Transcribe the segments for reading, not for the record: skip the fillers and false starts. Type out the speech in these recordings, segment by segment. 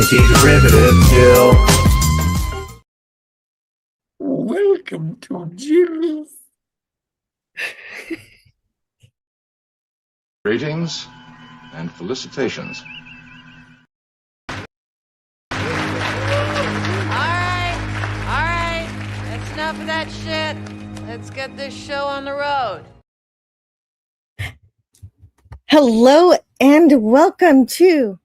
Derivative Jill. Welcome to Jill's. Greetings and felicitations. All right, that's enough of that shit. Let's get this show on the road. Hello and welcome to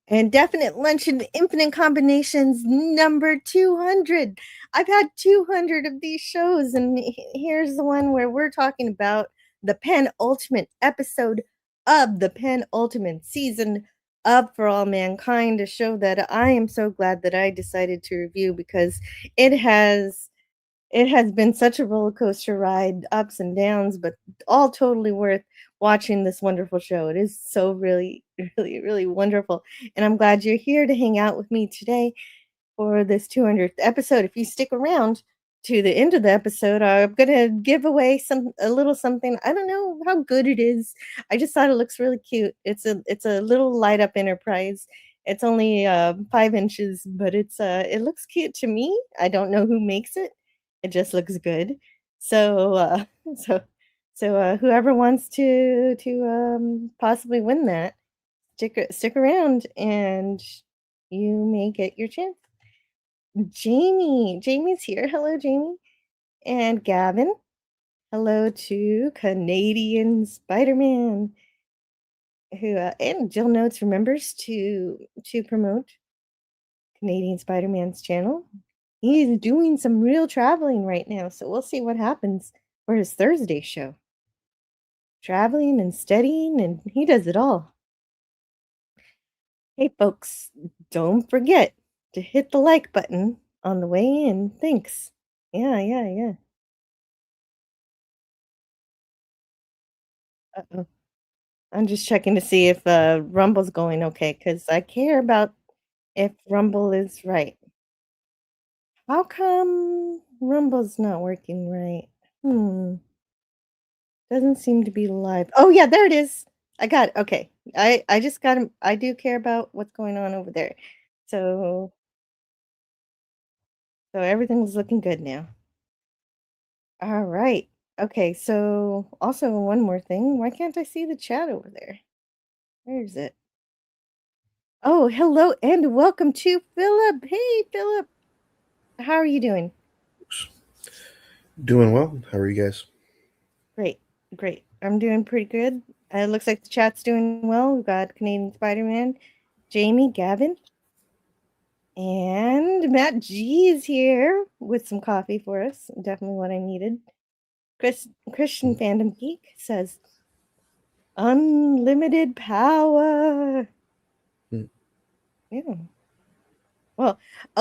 Indefinite Lunch and Infinite Combinations number 200. I've had 200 of these shows, and here's the one where we're talking about the penultimate episode of the penultimate season of For All Mankind, a show that I am so glad that I decided to review because it has been such a roller coaster ride, ups and downs, but all totally worth watching this wonderful show. It is so really, really, really wonderful. And I'm glad you're here to hang out with me today for this 200th episode. If you stick around to the end of the episode, I'm going to give away a little something. I don't know how good it is. I just thought it looks really cute. It's a little light up Enterprise. It's only 5 inches, but it looks cute to me. I don't know who makes it. It just looks good. So whoever wants to possibly win that, stick around and you may get your chance. Jamie's here. Hello, Jamie. And Gavin. Hello to Canadian Spider-Man, who and Jill Notes remembers to promote Canadian Spider-Man's channel. He's doing some real traveling right now, so we'll see what happens for his Thursday show. Traveling and studying, and he does it all. Hey, folks, don't forget to hit the like button on the way in. Thanks. Yeah. Uh-oh. I'm just checking to see if Rumble's going okay, because I care about if Rumble is right. How come Rumble's not working right? Doesn't seem to be live. Oh, yeah, there it is. I got it. Okay. I just got him. I do care about what's going on over there. So everything's looking good now. All right. Okay, so also one more thing. Why can't I see the chat over there? Where is it? Oh, hello and welcome to Philip. Hey, Philip. How are you doing? Doing well. How are you guys? Great. I'm doing pretty good. It looks like the chat's doing well. We've got Canadian Spider-Man, Jamie, Gavin, and Matt G is here with some coffee for us. Definitely what I needed. Christian Fandom Geek says, unlimited power. Yeah. Well,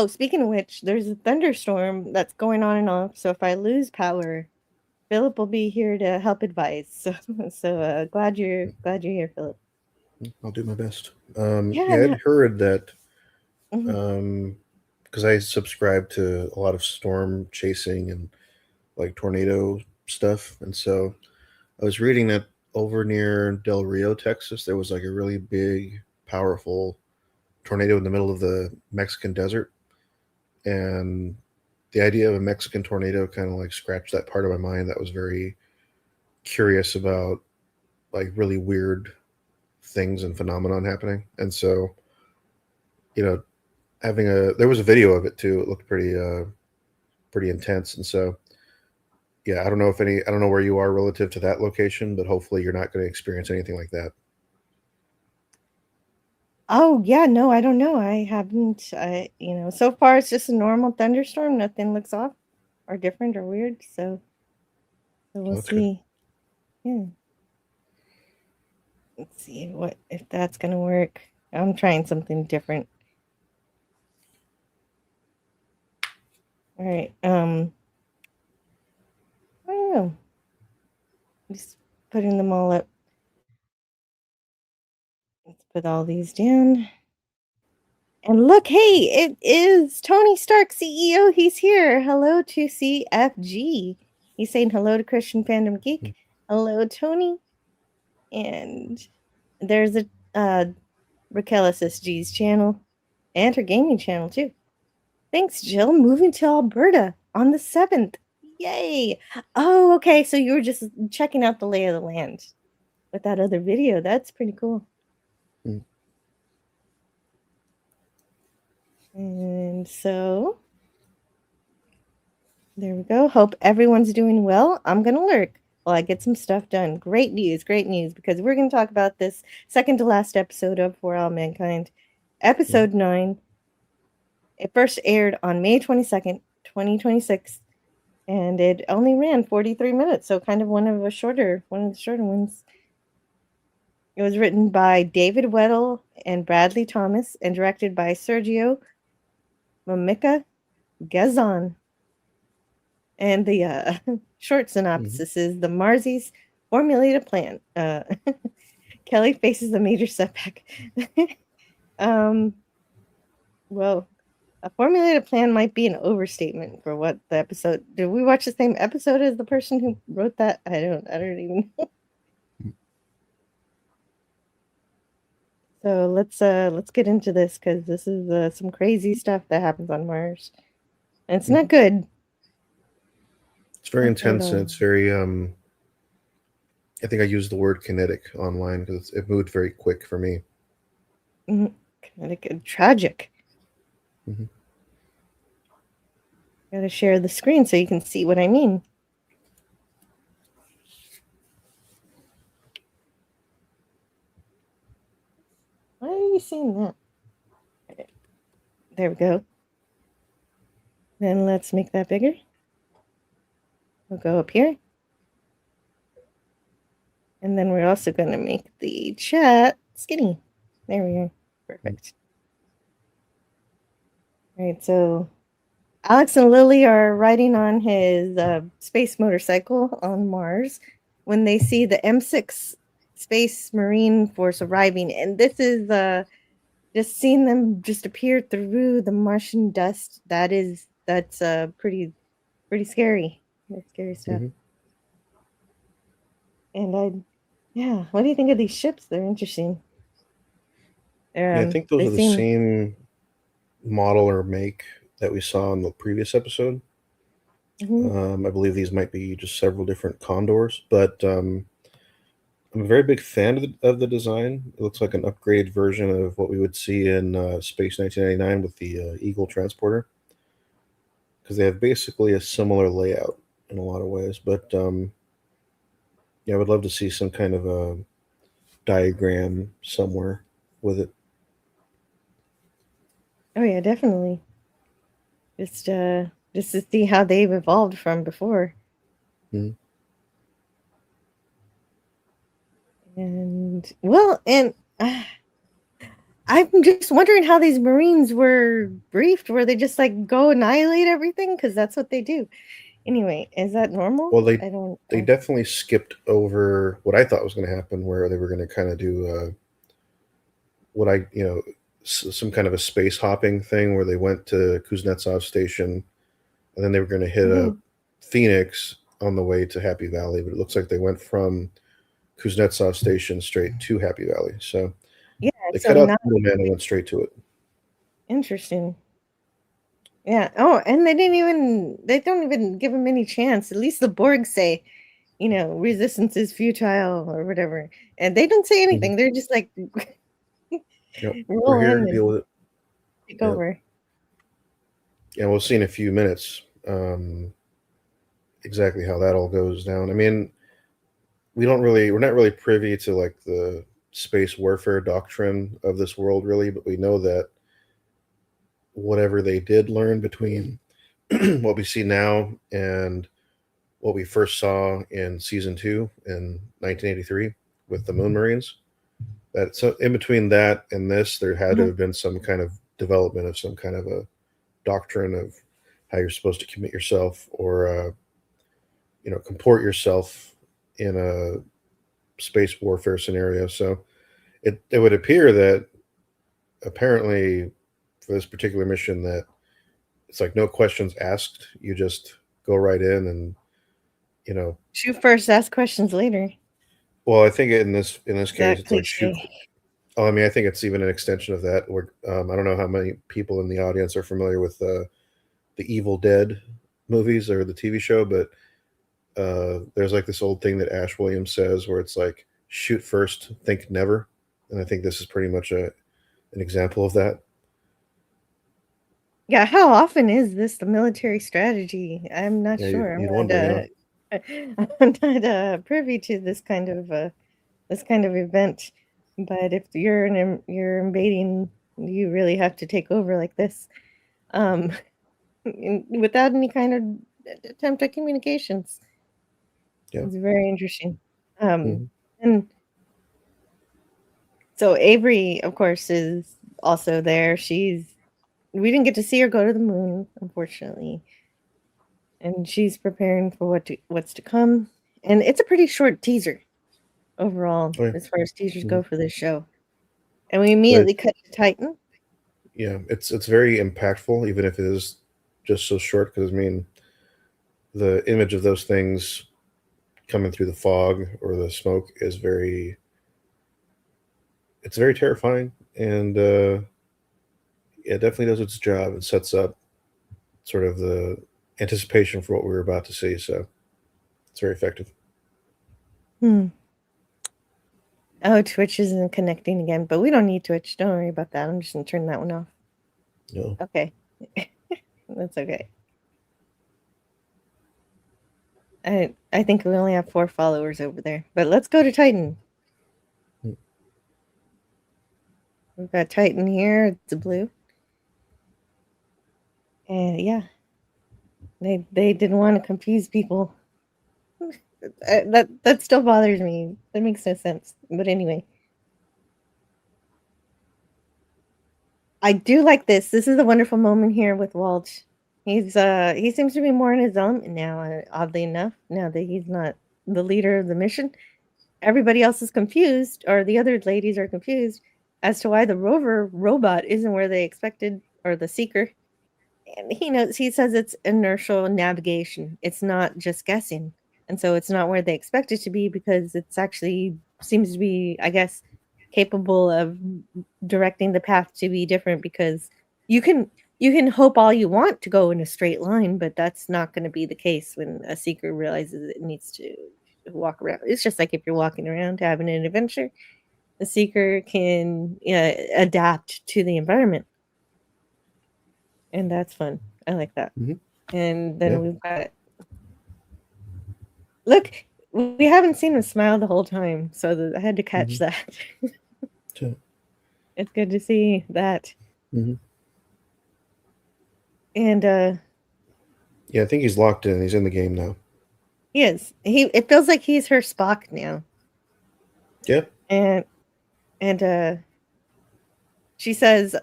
speaking of which, there's a thunderstorm that's going on and off. So if I lose power, Philip will be here to help advise. So glad you're here, Philip. I'll do my best. Yeah, I'd heard that Mhm. because I subscribe to a lot of storm chasing and like tornado stuff, and so I was reading that over near Del Rio, Texas, there was like a really big, powerful tornado in the middle of the Mexican desert, and the idea of a Mexican tornado kind of like scratched that part of my mind that was very curious about like really weird things and phenomenon happening. And so, there was a video of it too. It looked pretty intense. And so, yeah, I don't know where you are relative to that location, but hopefully you're not going to experience anything like that. Oh, yeah, no, I don't know. I haven't, so far it's just a normal thunderstorm. Nothing looks off or different or weird. So we'll see. Yeah. Let's see if that's going to work. I'm trying something different. All right. I don't know. Just putting them all up. Let's put all these down. And look, hey, it is Tony Stark, CEO. He's here. Hello to CFG. He's saying hello to Christian Fandom Geek. Hello, Tony. And there's a Raquel SSG's channel. and her gaming channel too. Thanks, Jill. Moving to Alberta on the 7th. Yay! Oh, okay. So you were just checking out the lay of the land with that other video. That's pretty cool. Mm. And so there we go. Hope everyone's doing well. I'm going to lurk while I get some stuff done. Great news, because we're going to talk about this second to last episode of For All Mankind, episode 9. It first aired on May 22nd, 2026, and it only ran 43 minutes, so kind of one of the shorter ones. It was written by David Weddle and Bradley Thomas and directed by Sergio Mamika Gazan. And the short synopsis is the Marzies formulate a plan. Kelly faces a major setback. Well, a formulated plan might be an overstatement for what the episode. Did we watch the same episode as the person who wrote that? I don't even know. So let's get into this, because this is some crazy stuff that happens on Mars, and it's not good. It's very intense, and it's very I think I used the word kinetic online because it moved very quick for me. Kinetic and tragic. Gotta share the screen so you can see what I mean. Why are you seeing that? There we go. Then let's make that bigger. We'll go up here. And then we're also going to make the chat skinny. There we are. Perfect. All right, so Alex and Lily are riding on his space motorcycle on Mars when they see the M6 Space Marine Force arriving. And this is just seeing them just appear through the Martian dust. That's pretty scary. That's scary stuff. And what do you think of these ships? They're interesting. I think those are the same model or make that we saw in the previous episode. I believe these might be just several different Condors, but I'm a very big fan of the design. It looks like an upgraded version of what we would see in Space 1999 with the Eagle transporter, because they have basically a similar layout in a lot of ways. But I would love to see some kind of a diagram somewhere with it. Oh yeah, definitely. Just to see how they've evolved from before. And I'm just wondering how these Marines were briefed. Were they just like go annihilate everything? Because that's what they do. Anyway, is that normal? Well, they definitely skipped over what I thought was going to happen, where they were going to kind of do some kind of a space hopping thing, where they went to Kuznetsov Station, and then they were going to hit a Phoenix on the way to Happy Valley. But it looks like they went from Kuznetsov Station straight to Happy Valley. So they cut out the middleman and went straight to it. Interesting. Yeah. Oh, and they don't even give him any chance. At least the Borg say, resistance is futile or whatever. And they don't say anything. They're just like, we're here to deal with it. Take over. Yeah, we'll see in a few minutes exactly how that all goes down. I mean, we're not really privy to like the space warfare doctrine of this world, really, but we know that whatever they did learn between what we see now and what we first saw in season 2 in 1983 with the Moon Marines, that so in between that and this, there had to have been some kind of development of some kind of a doctrine of how you're supposed to commit yourself or comport yourself in a space warfare scenario. So it would appear that apparently for this particular mission that it's like no questions asked. You just go right in and shoot first, ask questions later. Well, I think in this case it's like Oh, I mean, I think it's even an extension of that. Where I don't know how many people in the audience are familiar with the Evil Dead movies or the TV show, but there's like this old thing that Ash Williams says where it's like shoot first, think never, and I think this is pretty much an example of that. Yeah, how often is this the military strategy? I'm not Yeah, sure. you'd wonder, I'm not privy to this kind of event. But if you're invading, you really have to take over like this, um, without any kind of attempt at communications. yeah. It's very interesting. Mhm. And so Avery, of course, is also there. We didn't get to see her go to the moon, unfortunately. And she's preparing for what's to come. And it's a pretty short teaser overall, Oh, yeah. as far as teasers Mhm. go for this show. And we But immediately cut to Titan. yeah, it's very impactful, even if it is just so short. Because I mean, the image of those things coming through the fog or the smoke is it's very terrifying, and it definitely does its job and sets up sort of the anticipation for what we were about to see. So it's very effective. Hmm. Oh, Twitch isn't connecting again, but we don't need Twitch. Don't worry about that. I'm just gonna turn that one off. No. Okay. That's okay. I think we only have 4 followers over there. But let's go to Titan. Hmm. We've got Titan here. It's a blue. And yeah, they didn't want to confuse people. That still bothers me. That makes no sense. But anyway, I do like this. This is a wonderful moment here with Walt. He seems to be more in his element now. Oddly enough, now that he's not the leader of the mission, everybody else is confused, or the other ladies are confused as to why the rover robot isn't where they expected, or the seeker. And he says it's inertial navigation. It's not just guessing. And so it's not where they expect it to be because it's actually seems to be, I guess, capable of directing the path to be different because you can you can hope all you want to go in a straight line, but that's not going to be the case when a seeker realizes it needs to walk around. It's just like if you're walking around having an adventure, the seeker can adapt to the environment, and that's fun. I like that. Mhm. And then Yeah. we've got look, we haven't seen him smile the whole time, so I had to catch Mhm. that. So, It's good to see that. mhm. And Yeah, I think he's locked in. He's in the game now. he is. It feels like he's her Spock now. Yeah. And she says,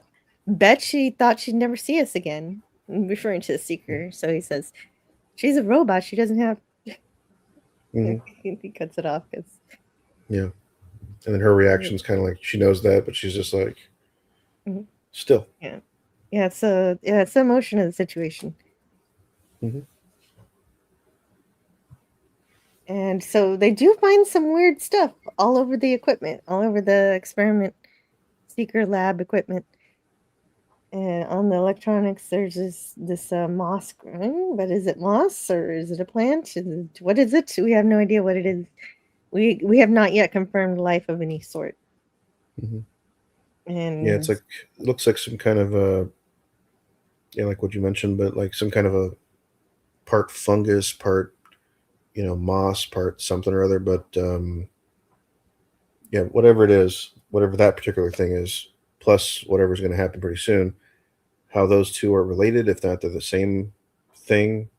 bet she thought she'd never see us again, referring to the seeker. So he says, she's a robot. She doesn't have. Mhm. He cuts it off because Yeah. And then her reaction is kind of like she knows that, but she's just like, Mhm. still. yeah, it's the emotion of the situation. Mhm. And so they do find some weird stuff all over the equipment, all over the experiment seeker lab equipment. And on the electronics, there's this moss growing, but is it moss or is it a plant? What is it? We have no idea what it is. We have not yet confirmed life of any sort. Mhm. Yeah, it's And like it looks like some kind of yeah, like what you mentioned, but like some kind of a part fungus, part moss, part something or other. But yeah, whatever it is, whatever that particular thing is, plus whatever's going to happen pretty soon, how those two are related, if not they're the same thing,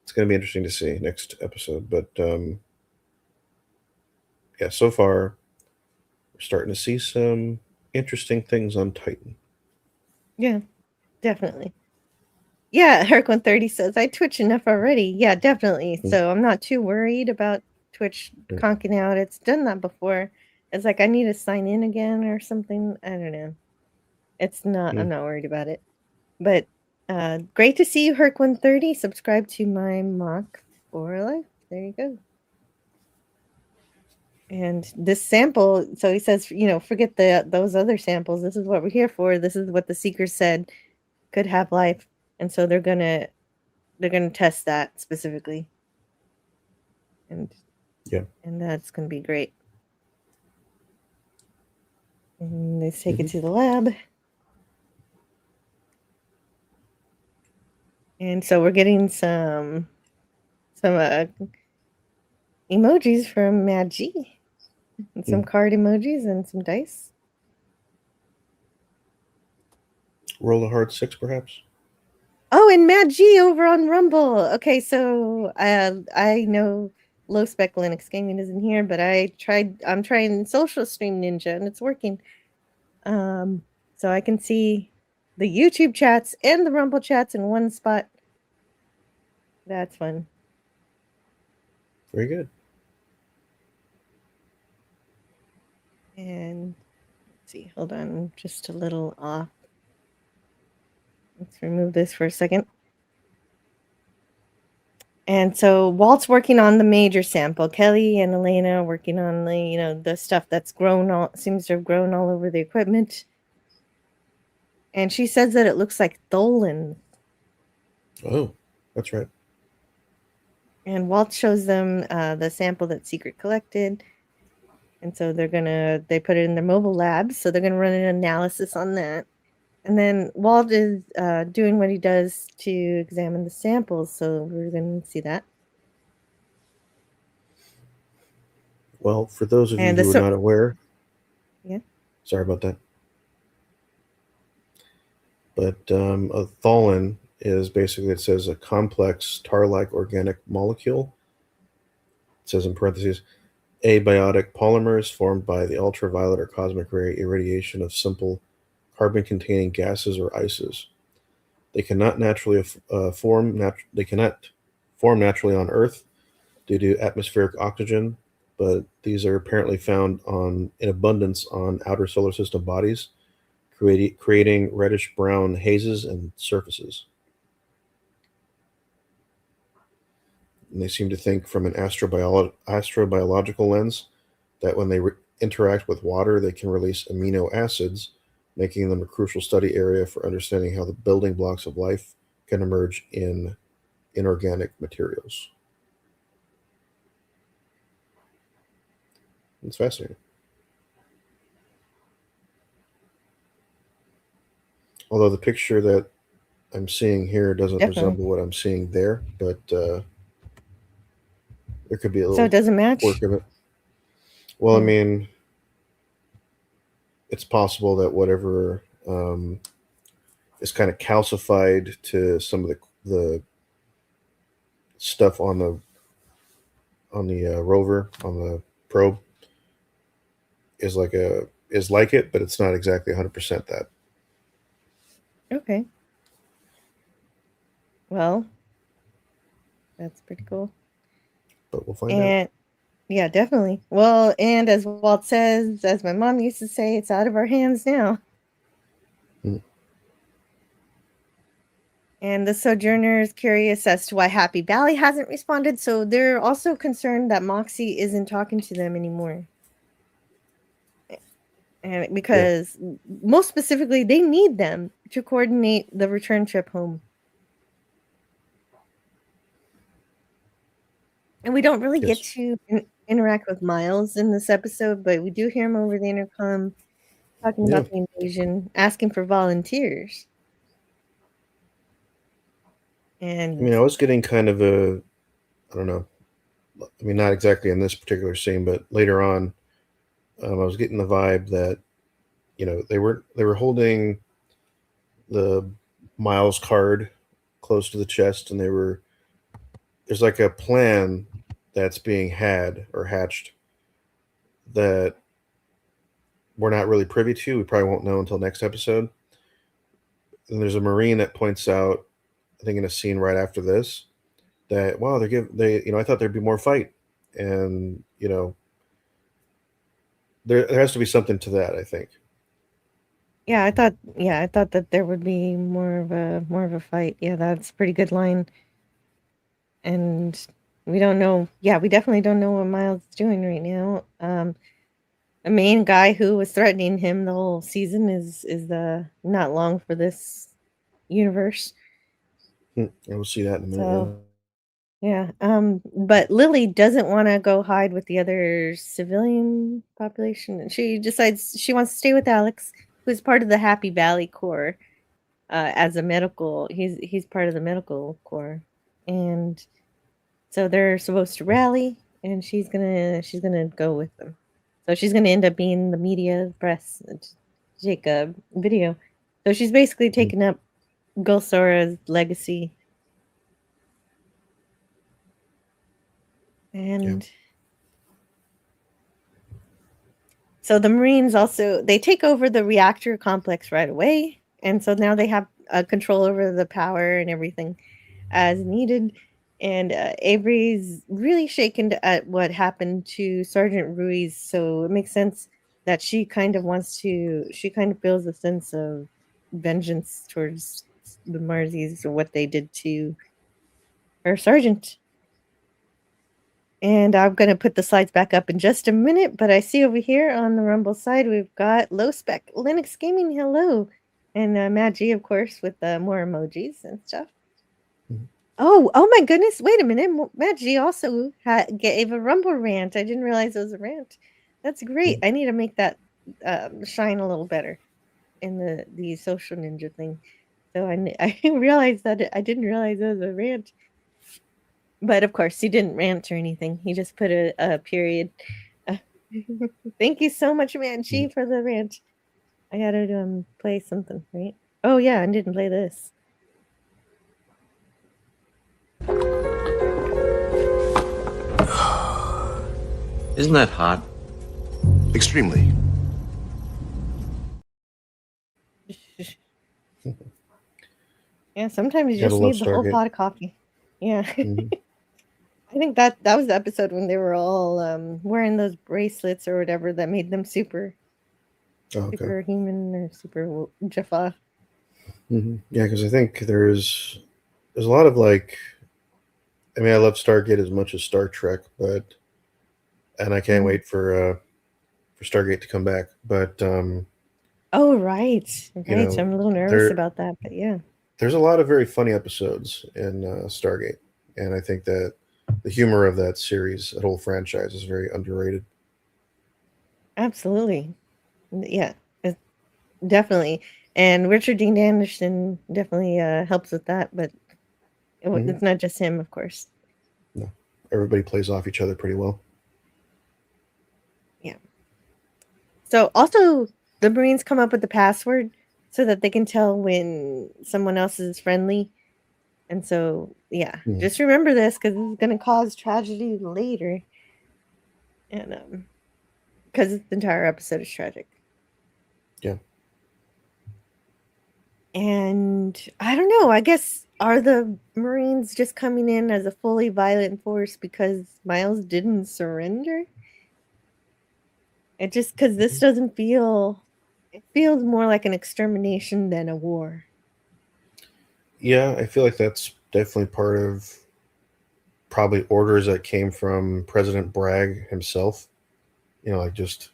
it's going to be interesting to see next episode. But yeah, so far we're starting to see some interesting things on Titan. yeah, definitely. Yeah, Herc 130 says I Twitch enough already. Yeah, definitely. Mm, So I'm not too worried about Twitch mm, conking out. It's done that before. It's like I need to sign in again or something. I don't know. It's not. I'm mm. not worried about it. But great to see you, Herc 130. Subscribe to my mock for life. There you go. And this sample, so he says, forget those other samples. This is what we're here for. This is what the seekers said could have life. And so they're gonna test that specifically. And that's gonna be great. And they take it to the lab. And so we're getting some emojis from Mad G. And some card emojis and some dice. Roll a hard 6, perhaps. Oh, and Mad G over on Rumble. Okay, so I know low spec Linux gaming isn't here, but I'm trying Social Stream Ninja and it's working. So I can see the YouTube chats and the Rumble chats in one spot. That's fun. Very good. And let's see, hold on, I'm just a little off. Let's remove this for a second. And so Walt's working on the major sample. Kelly and Elena working on the stuff that's seems to have grown all over the equipment. And she says that it looks like Tholen. Oh, that's right. And Walt shows them the sample that Secret collected. And so they put it in their mobile labs. So they're gonna run an analysis on that. And then Walt is doing what he does to examine the samples. So we're gonna see that. Well, for those of you who are not aware, sorry about that. But a Tholen is basically, it says, a complex tar-like organic molecule. It says in parentheses, abiotic polymers formed by the ultraviolet or cosmic ray irradiation of simple carbon-containing gases or ices. They cannot naturally form naturally on Earth due to atmospheric oxygen, but these are apparently found in abundance on outer solar system bodies, creating reddish-brown hazes and surfaces. And they seem to think from an astrobiological lens that when they interact with water, they can release amino acids, making them a crucial study area for understanding how the building blocks of life can emerge in inorganic materials. It's fascinating. Although the picture that I'm seeing here doesn't resemble what I'm seeing there, but there could be a little so it doesn't match work of it. Well, I mean, it's possible that whatever is kind of calcified to some of the stuff on the rover, on the probe, is like it, but it's not exactly 100% that. Okay. Well, that's pretty cool. But we'll find out. Yeah, definitely. Well, and as Walt says, as my mom used to say, it's out of our hands now. And the Sojourner is curious as to why Happy Valley hasn't responded. So they're also concerned that Moxie isn't talking to them anymore. And because most specifically, they need them to coordinate the return trip home. And we don't really get to interact with Miles in this episode, but we do hear him over the intercom talking about the invasion, asking for volunteers. And I mean, I was getting kind of I don't know. I mean, not exactly in this particular scene, but later on, I was getting the vibe that, they were holding the Miles card close to the chest, and there's like a plan that's being had or hatched that we're not really privy to. We probably won't know until next episode. And there's a Marine that points out, I think in a scene right after this, that wow, I thought there'd be more fight, and there has to be something to that, I think. Yeah, I thought that there would be more of a fight. Yeah, that's a pretty good line. And We don't know. Yeah, we definitely don't know what Miles is doing right now. The main guy who was threatening him the whole season is not long for this universe. We'll see that in a minute. So yeah. But Lily doesn't want to go hide with the other civilian population, and she decides she wants to stay with Alex, who's part of the Happy Valley Corps. As a medical, he's part of the medical corps, and so they're supposed to rally, and she's gonna go with them. So she's gonna end up being the media press to take a video. So she's basically taking up Gulsora's legacy. And so the Marines also they take over the reactor complex right away, and so now they have control over the power and everything as needed. And Avery's really shaken at what happened to Sergeant Ruiz, so it makes sense that she kind of feels a sense of vengeance towards the Marzies or what they did to her sergeant. And I'm going to put the slides back up in just a minute, but I see over here on the Rumble side, we've got Low Spec Linux Gaming, hello. And Matt G, of course, with more emojis and stuff. Oh my goodness. Wait a minute. Matt G also gave a Rumble rant. I didn't realize it was a rant. That's great. I need to make that shine a little better in the social ninja thing. So I realized that I didn't realize it was a rant. But of course, he didn't rant or anything. He just put a period. Thank you so much, Matt G, for the rant. I had to play something, right? Oh, yeah, I didn't play this. Isn't that hot? Extremely. Yeah, sometimes you Gotta just love need the whole Stargate. pot of coffee. Yeah. I think that was the episode when they were all wearing those bracelets or whatever that made them superhuman or super Jaffa. Yeah, because I think there's a lot of like, I mean, I love Stargate as much as Star Trek, and I can't wait for Stargate to come back. But oh right. So I'm a little nervous about that, but yeah. There's a lot of very funny episodes in Stargate, and I think that the humor of that series, that whole franchise, is very underrated. Absolutely. Yeah, definitely. And Richard Dean Anderson definitely helps with that, but it's not just him, of course. No, everybody plays off each other pretty well. Yeah. So also, the Marines come up with the password so that they can tell when someone else is friendly. And so, yeah, just remember this because this is going to cause tragedy later. And because the entire episode is tragic. Yeah. And I don't know. I guess are the Marines just coming in as a fully violent force because Miles didn't surrender? It just because this doesn't feel. It feels more like an extermination than a war. Yeah, I feel like that's definitely part of probably orders that came from President Bragg himself. You know, like just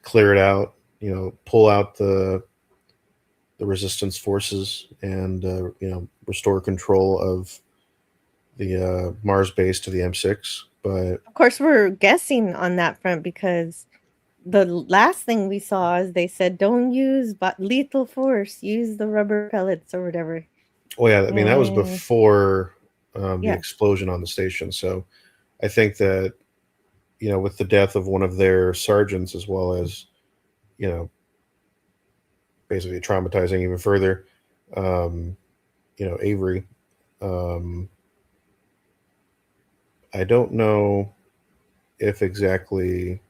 clear it out. You know, pull out the resistance forces and restore control of the Mars base to the M6. But of course, we're guessing on that front because the last thing we saw is they said don't use lethal force, use the rubber pellets or whatever. Oh yeah, I mean that was before the explosion on the station. So I think that with the death of one of their sergeants, as well as basically traumatizing even further, Avery. I don't know if exactly.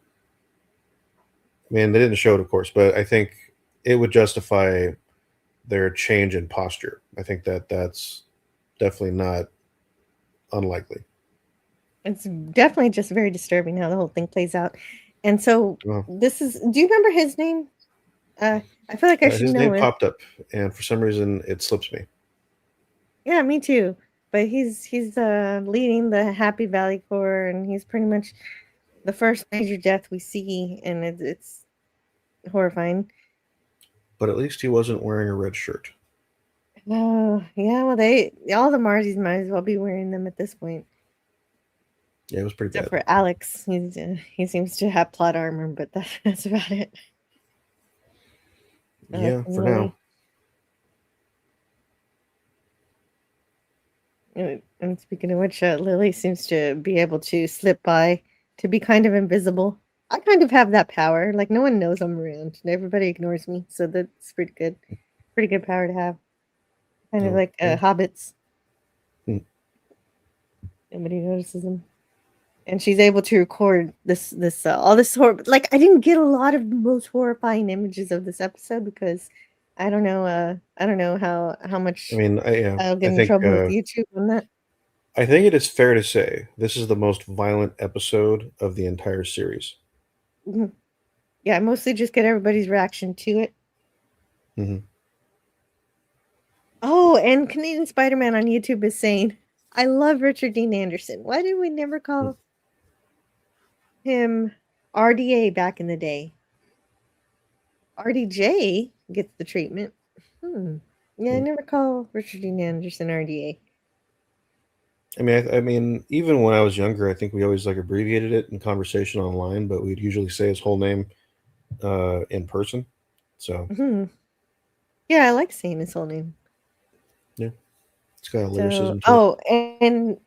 I mean, they didn't show it, of course, but I think it would justify their change in posture. I think that's definitely not unlikely. It's definitely just very disturbing how the whole thing plays out. And so this is. Do you remember his name? I feel like I should know it. His name popped up, and for some reason, it slips me. Yeah, me too. but he's leading the Happy Valley Corps, and he's pretty much the first major death we see, and it's horrifying. But at least he wasn't wearing a red shirt. Oh yeah, well all the Marsies might as well be wearing them at this point. Yeah, it was pretty Except bad. for Alex, he seems to have plot armor, but that's about it. Yeah, for now. And speaking of which, Lily seems to be able to slip by, to be kind of invisible. I kind of have that power. Like, no one knows I'm around, and everybody ignores me, so that's pretty good. Pretty good power to have. Kind of like hobbits. Nobody notices them. And she's able to record this all this horror. Like, I didn't get a lot of the most horrifying images of this episode because I don't know how much. I mean, I'll get in trouble with YouTube on that. I think it is fair to say this is the most violent episode of the entire series. Mm-hmm. Yeah, I mostly just get everybody's reaction to it. Mm-hmm. Oh, and Canadian Spider-Man on YouTube is saying, I love Richard Dean Anderson. Why did we never call him RDA back in the day? RDJ gets the treatment. Yeah, I never call Richard Dean Anderson RDA. I mean, even when I was younger, I think we always like abbreviated it in conversation online, but we'd usually say his whole name in person. So yeah, I like saying his whole name. Yeah, it's got a lyricism. So, and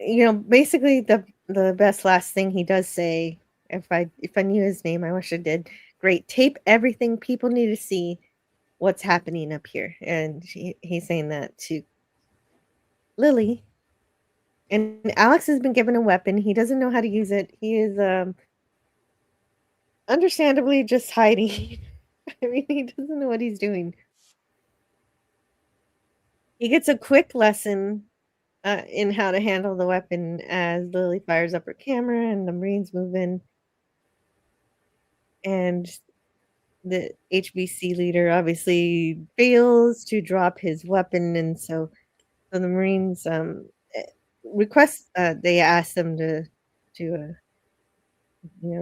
basically the best last thing he does say, if I knew his name, I wish I did. Great, tape everything people need to see what's happening up here, and he's saying that to Lily. And Alex has been given a weapon. He doesn't know how to use it. He is understandably just hiding. I mean, he doesn't know what he's doing. He gets a quick lesson in how to handle the weapon as Lily fires up her camera and the Marines move in. And the HBC leader obviously fails to drop his weapon. And so the Marines request, they ask them to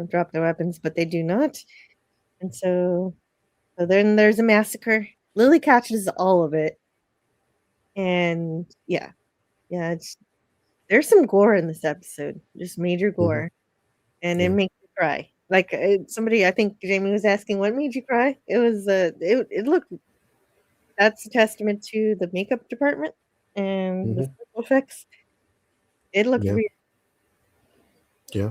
drop their weapons, but they do not. And so then there's a massacre. Lily catches all of it. And yeah, there's some gore in this episode, just major gore. And it makes you cry. Like somebody, I think Jamie was asking, what made you cry? It was, it looked, that's a testament to the makeup department and the special effects. It looked weird. Yeah.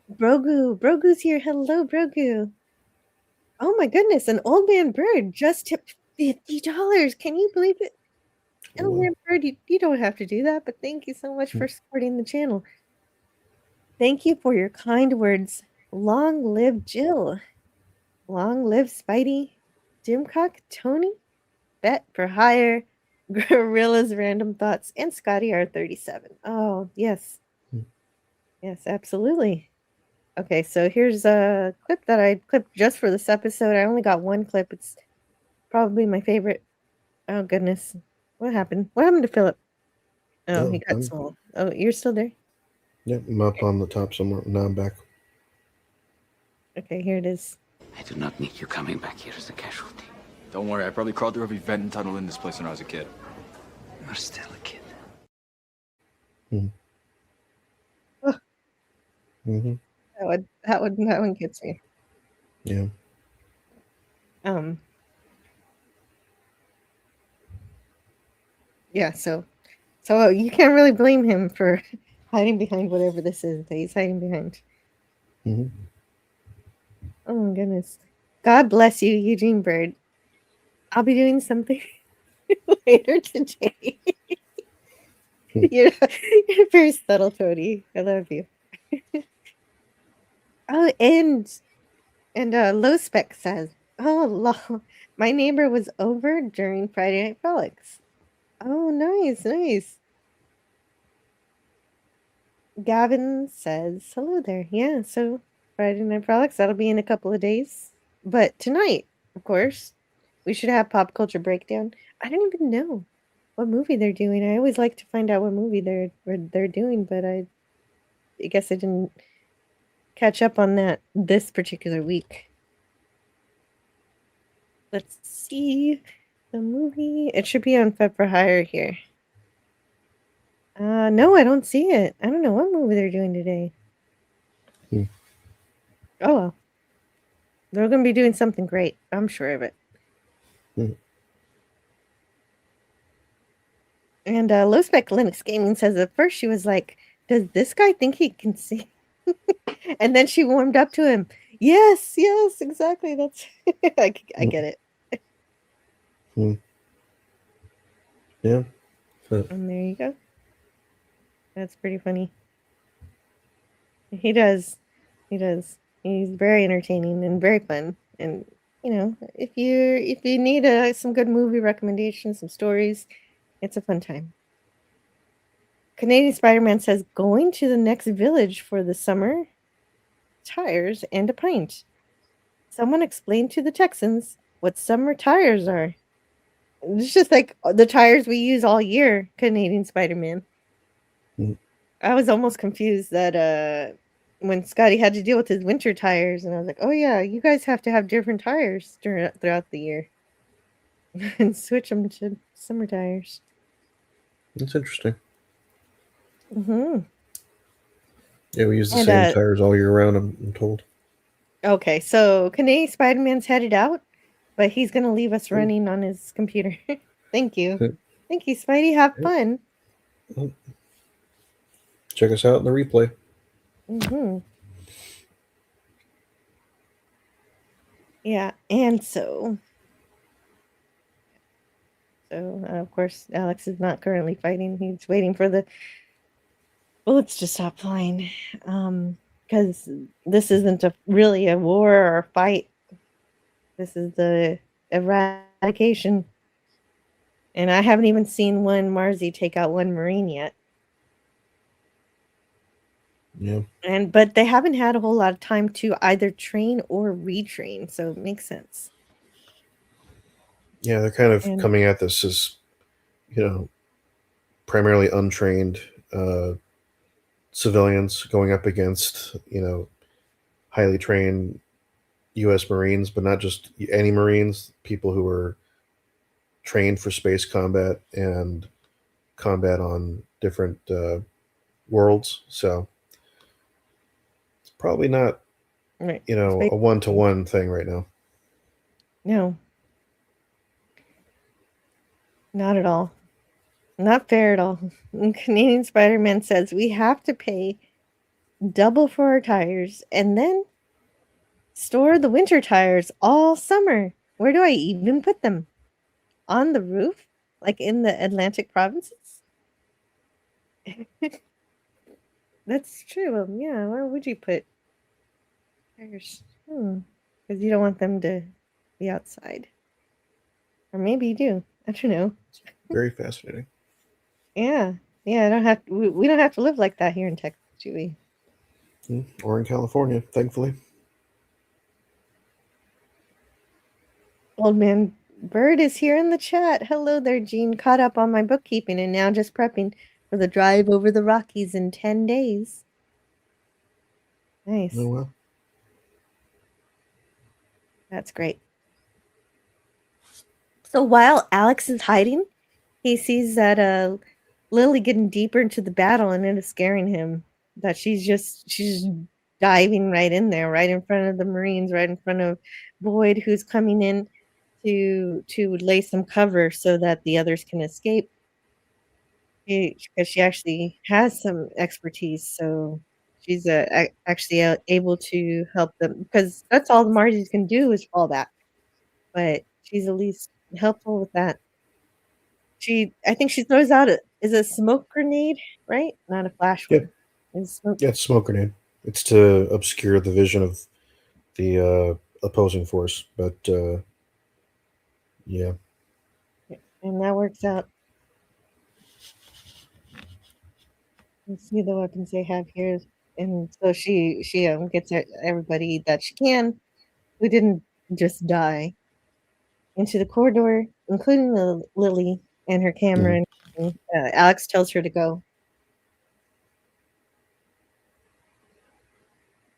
Brogu's here. Hello, Brogu. Oh my goodness, an old man bird just tipped $50. Can you believe it? Old man bird, you don't have to do that, but thank you so much for supporting the channel. Thank you for your kind words. Long live Jill. Long live Spidey. Jimcock, Tony, Bet for Hire, Gorilla's Random Thoughts, and Scotty R37. Oh, yes. Yes, absolutely. Okay, so here's a clip that I clipped just for this episode. I only got one clip. It's probably my favorite. Oh, goodness. What happened? What happened to Philip? Oh, he got small. Oh, you're still there? Yep, I'm up on the top somewhere. Now I'm back. Okay, here it is. I do not need you coming back here as a casualty. Don't worry, I probably crawled through every vent and tunnel in this place when I was a kid. You're still a kid. That one gets me. Yeah. Yeah, so you can't really blame him for hiding behind whatever this is that he's hiding behind. Oh my goodness. God bless you, Eugene Bird. I'll be doing something later today. You're very subtle, Tony. I love you. Oh, and Low Spec says, oh, my neighbor was over during Friday Night Frolics. Oh, nice. Gavin says, hello there. Yeah, so Friday Night Frolics, that'll be in a couple of days. But tonight, of course, we should have Pop Culture Breakdown. I don't even know. what movie they're doing. I always like to find out what movie they're doing, but I guess I didn't catch up on that this particular week. Let's see the movie. It should be on Fed for Hire here. No, I don't see it. I don't know what movie they're doing today. Oh well. They're going to be doing something great. I'm sure of it. And Low Spec Linux Gaming says at first she was like, does this guy think he can see? And then she warmed up to him. Yes, exactly. That's I get it. Yeah. And there you go. That's pretty funny. He does. He's very entertaining and very fun. And if you need some good movie recommendations, some stories, it's a fun time. Canadian Spider-Man says going to the next village for the summer tires and a pint. Someone explained to the Texans what summer tires are. It's just like the tires we use all year, Canadian Spider-Man. I was almost confused that when Scotty had to deal with his winter tires, and I was like, oh yeah, you guys have to have different tires throughout the year and switch them to summer tires. That's interesting. Mm-hmm. Yeah, we use the same tires all year round, I'm told. Okay, so Canadian Spider-Man's headed out, but he's going to leave us running on his computer. Thank you. Thank you, Spidey. Have fun. Check us out in the replay. Mm-hmm. Yeah, and so of course, Alex is not currently fighting. He's waiting for the bullets to stop flying. Because this isn't really a war or a fight. This is the eradication. And I haven't even seen one Marzi take out one Marine yet. Yeah. But they haven't had a whole lot of time to either train or retrain, so it makes sense. Yeah, they're kind of coming at this as, primarily untrained civilians going up against, highly trained U.S. Marines, but not just any Marines, people who are trained for space combat and combat on different worlds. So it's probably not, right. A one-to-one thing right now. No. Not at all. Not fair at all. And Canadian Spider-Man says we have to pay double for our tires and then store the winter tires all summer. Where do I even put them? On the roof? Like in the Atlantic provinces? That's true. Yeah, where would you put tires? Because you don't want them to be outside. Or maybe you do. I don't know. Very fascinating. Yeah. I don't have to, we don't have to live like that here in Texas, do we? Or in California, thankfully. Old Man Bird is here in the chat. Hello there, Gene. Caught up on my bookkeeping and now just prepping for the drive over the Rockies in 10 days. Nice. Oh, well. That's great. So while Alex is hiding, he sees that Lily getting deeper into the battle, and it is scaring him that she's just diving right in there, right in front of the Marines, right in front of Boyd, who's coming in to lay some cover so that the others can escape. Because she actually has some expertise, so she's actually able to help them, because that's all the Margies can do is fall back. But she's at least helpful with that. I think she throws out is a smoke grenade, right? Not a flash one. It's a smoke grenade. It's to obscure the vision of the opposing force, but yeah. And that works out. Let's see the weapons they have here. And so she gets everybody that she can who didn't just die into the corridor, including Lily and her camera and Alex tells her to go.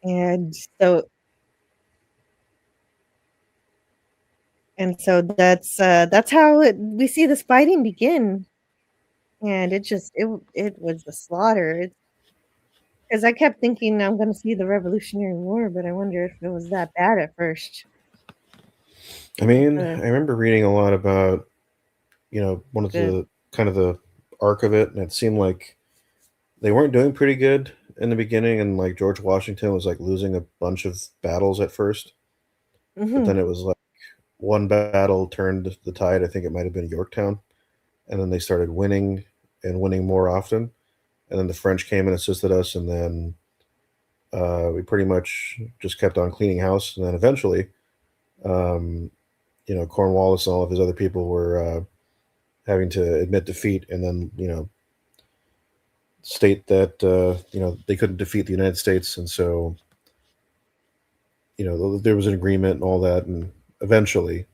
And so that's how we see this fighting begin. And it was a slaughter. Because I kept thinking I'm going to see the Revolutionary War, but I wonder if it was that bad at first. I mean, I remember reading a lot about, one of the kind of the arc of it, and it seemed like they weren't doing pretty good in the beginning, and like George Washington was like losing a bunch of battles at first, but then it was like one battle turned the tide. I think it might have been Yorktown, and then they started winning and winning more often, and then the French came and assisted us, and then we pretty much just kept on cleaning house, and then eventually, Cornwallis and all of his other people were having to admit defeat, and then state that they couldn't defeat the United States, and so there was an agreement and all that, and eventually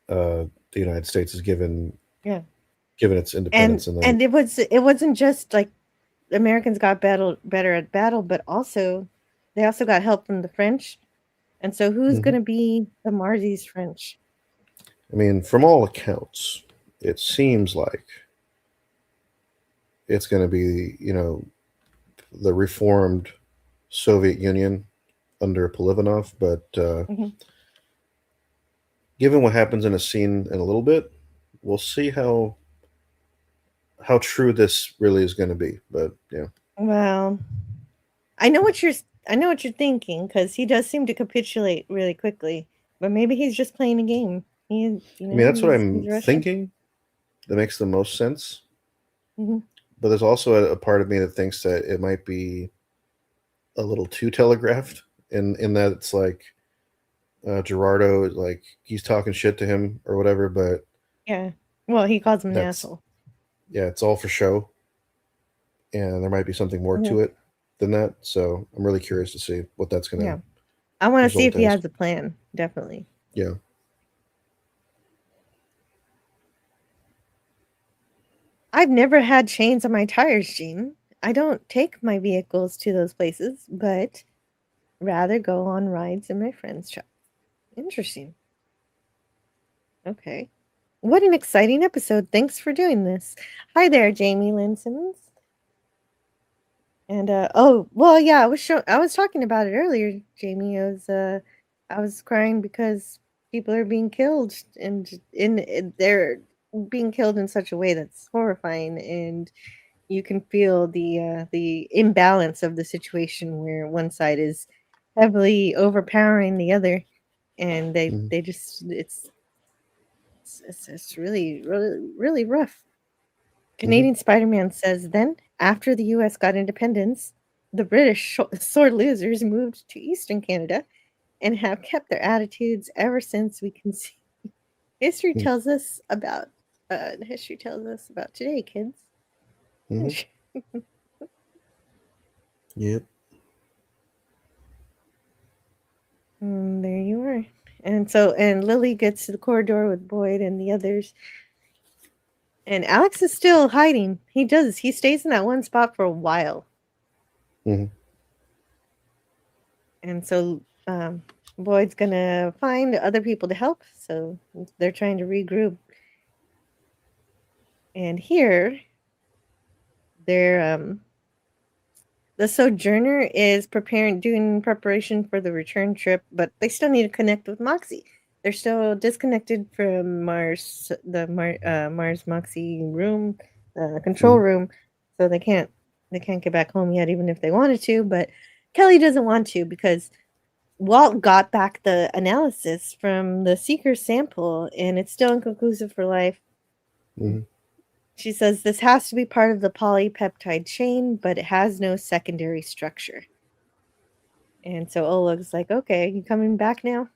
the United States is given its independence, and it wasn't just like the Americans got better at battle, but also they also got help from the French. And so who's going to be the Marsies French? I mean, from all accounts, it seems like it's going to be, the reformed Soviet Union under Polivanov. But given what happens in a scene in a little bit, we'll see how true this really is going to be. But yeah. Well, I know what you're thinking, because he does seem to capitulate really quickly. But maybe he's just playing a game. I mean, that's what I'm thinking. That makes the most sense. But there's also a part of me that thinks that it might be a little too telegraphed in that it's like Gerardo, like he's talking shit to him or whatever, but yeah, well, he calls him an asshole. Yeah, it's all for show, and there might be something more to it than that. So I'm really curious to see what that's going to. Yeah, I want to see if he has a plan. Definitely. Yeah. I've never had chains on my tires, Gene. I don't take my vehicles to those places, but rather go on rides in my friend's truck. Interesting. Okay. What an exciting episode. Thanks for doing this. Hi there, Jamie Lynn Simmons. And oh, well, yeah, I was talking about it earlier, Jamie. I was crying because people are being killed, and they're being killed in such a way that's horrifying, and you can feel the imbalance of the situation where one side is heavily overpowering the other, and they just it's really, really, really rough. Canadian Spider-Man says, then, after the U.S. got independence, the British sore losers moved to Eastern Canada and have kept their attitudes ever since. We can see history tells us about today, kids. Yep. There you are. And Lily gets to the corridor with Boyd and the others. And Alex is still hiding. He stays in that one spot for a while. And so Boyd's gonna find other people to help. So they're trying to regroup. And here, the Sojourner is doing preparation for the return trip, but they still need to connect with Moxie. They're still disconnected from Mars Moxie room, control room, so they can't get back home yet, even if they wanted to. But Kelly doesn't want to, because Walt got back the analysis from the Seeker sample, and it's still inconclusive for life. She says this has to be part of the polypeptide chain, but it has no secondary structure. And so Olog's like, okay, you coming back now?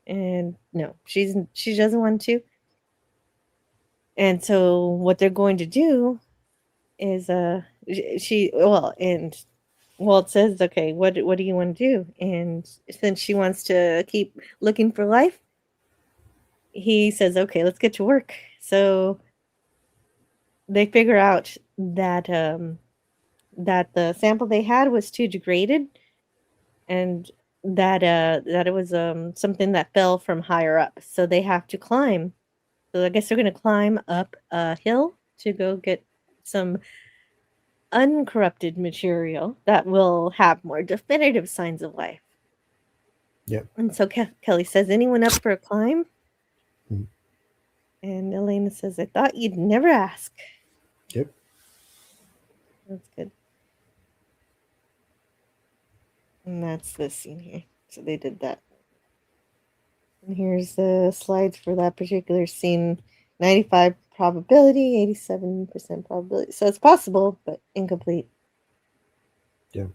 And no, she doesn't want to. And so what they're going to do is and Walt says, okay, what do you want to do? And since she wants to keep looking for life, he says, okay, let's get to work. So they figure out that that the sample they had was too degraded, and that it was something that fell from higher up, so they have to climb. So I guess they're gonna climb up a hill to go get some uncorrupted material that will have more definitive signs of life. Yep. And so Kelly says, "Anyone up for a climb?" Mhm. And Elena says, "I thought you'd never ask." Yep. That's good. And that's this scene here. So they did that. And here's the slides for that particular scene. 95 probability, 87% probability. So it's possible, but incomplete. Yeah.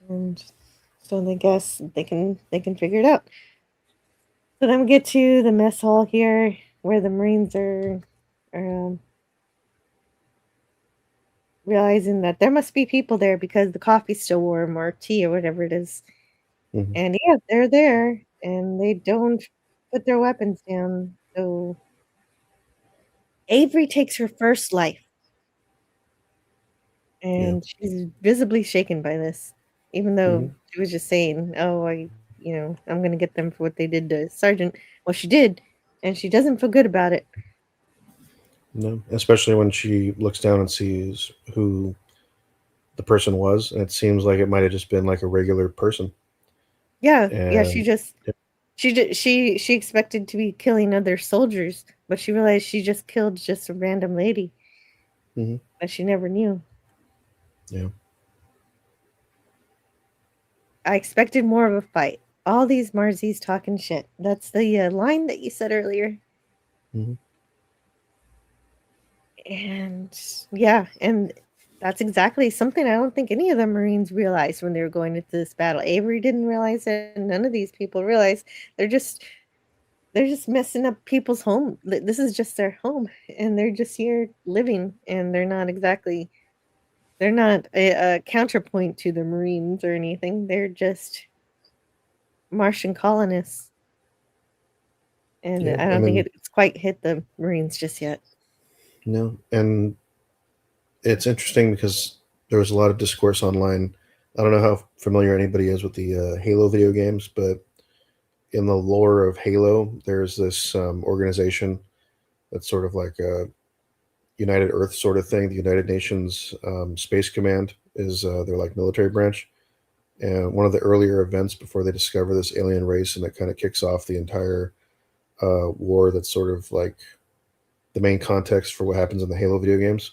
And so they guess they can figure it out. So then we get to the mess hall here, where the Marines are realizing that there must be people there because the coffee's still warm, or tea, or whatever it is. Mhm. And yeah, they're there, and they don't put their weapons down. So Avery takes her first life, Yeah. and she's visibly shaken by this, even though Mhm. she was just saying, "Oh, I'm gonna get them for what they did to Sergeant." Well, she did, and she doesn't feel good about it. No, especially when she looks down and sees who the person was, and it seems like it might have just been like a regular person. Yeah, And she expected to be killing other soldiers, but she realized she just killed just a random lady Mhm. that she never knew. Yeah. I expected more of a fight. All these Marzies talking shit. That's the line that you said earlier. Mhm. And yeah, and that's exactly something I don't think any of the Marines realized when they were going into this battle. Avery didn't realize it, and none of these people realized. They're just messing up people's home. This is just their home, and they're just here living, and they're not a counterpoint to the Marines or anything. They're just Martian colonists, and Yeah. I I don't think mean, it's quite hit the Marines just yet. no, and it's interesting because there was a lot of discourse online. I don't know how familiar anybody is with the Halo video games, but in the lore of Halo, there's this organization that's sort of like a United Earth sort of thing. The United Nations Space Command is their like military branch, and one of the earlier events before they discover this alien race, and it kind of kicks off the entire war. That's sort of like the main context for what happens in the Halo video games.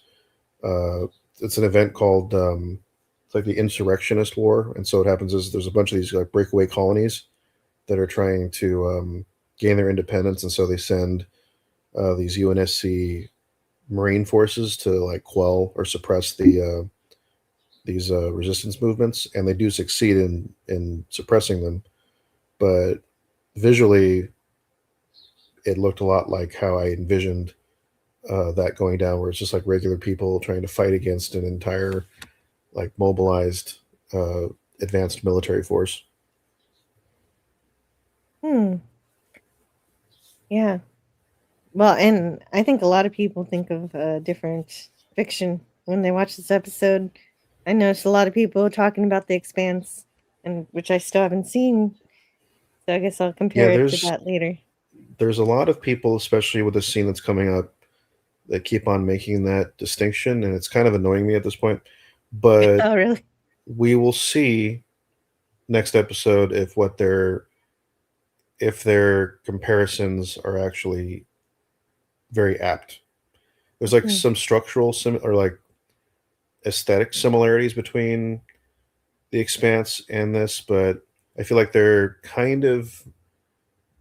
Uh, it's an event called it's like the Insurrectionist War, and so what happens is there's a bunch of these like breakaway colonies that are trying to gain their independence, and so they send these UNSC Marine forces to like quell or suppress these resistance movements, and they do succeed in suppressing them. But visually, it looked a lot like how I envisioned that going down, where it's just like regular people trying to fight against an entire like mobilized uh, advanced military force. Hmm. Yeah. Well, and I think a lot of people think of different fiction when they watch this episode. I noticed a lot of people talking about The Expanse, and which I still haven't seen. So I guess I'll Yeah, compare it to that later. there's a lot of people, especially with the scene that's coming up, that keep on making that distinction, and it's kind of annoying me at this point. But Oh, really? we will see next episode if their comparisons are actually very apt. There's like Hmm. some structural or like aesthetic similarities between the Expanse and this, but I feel like they're kind of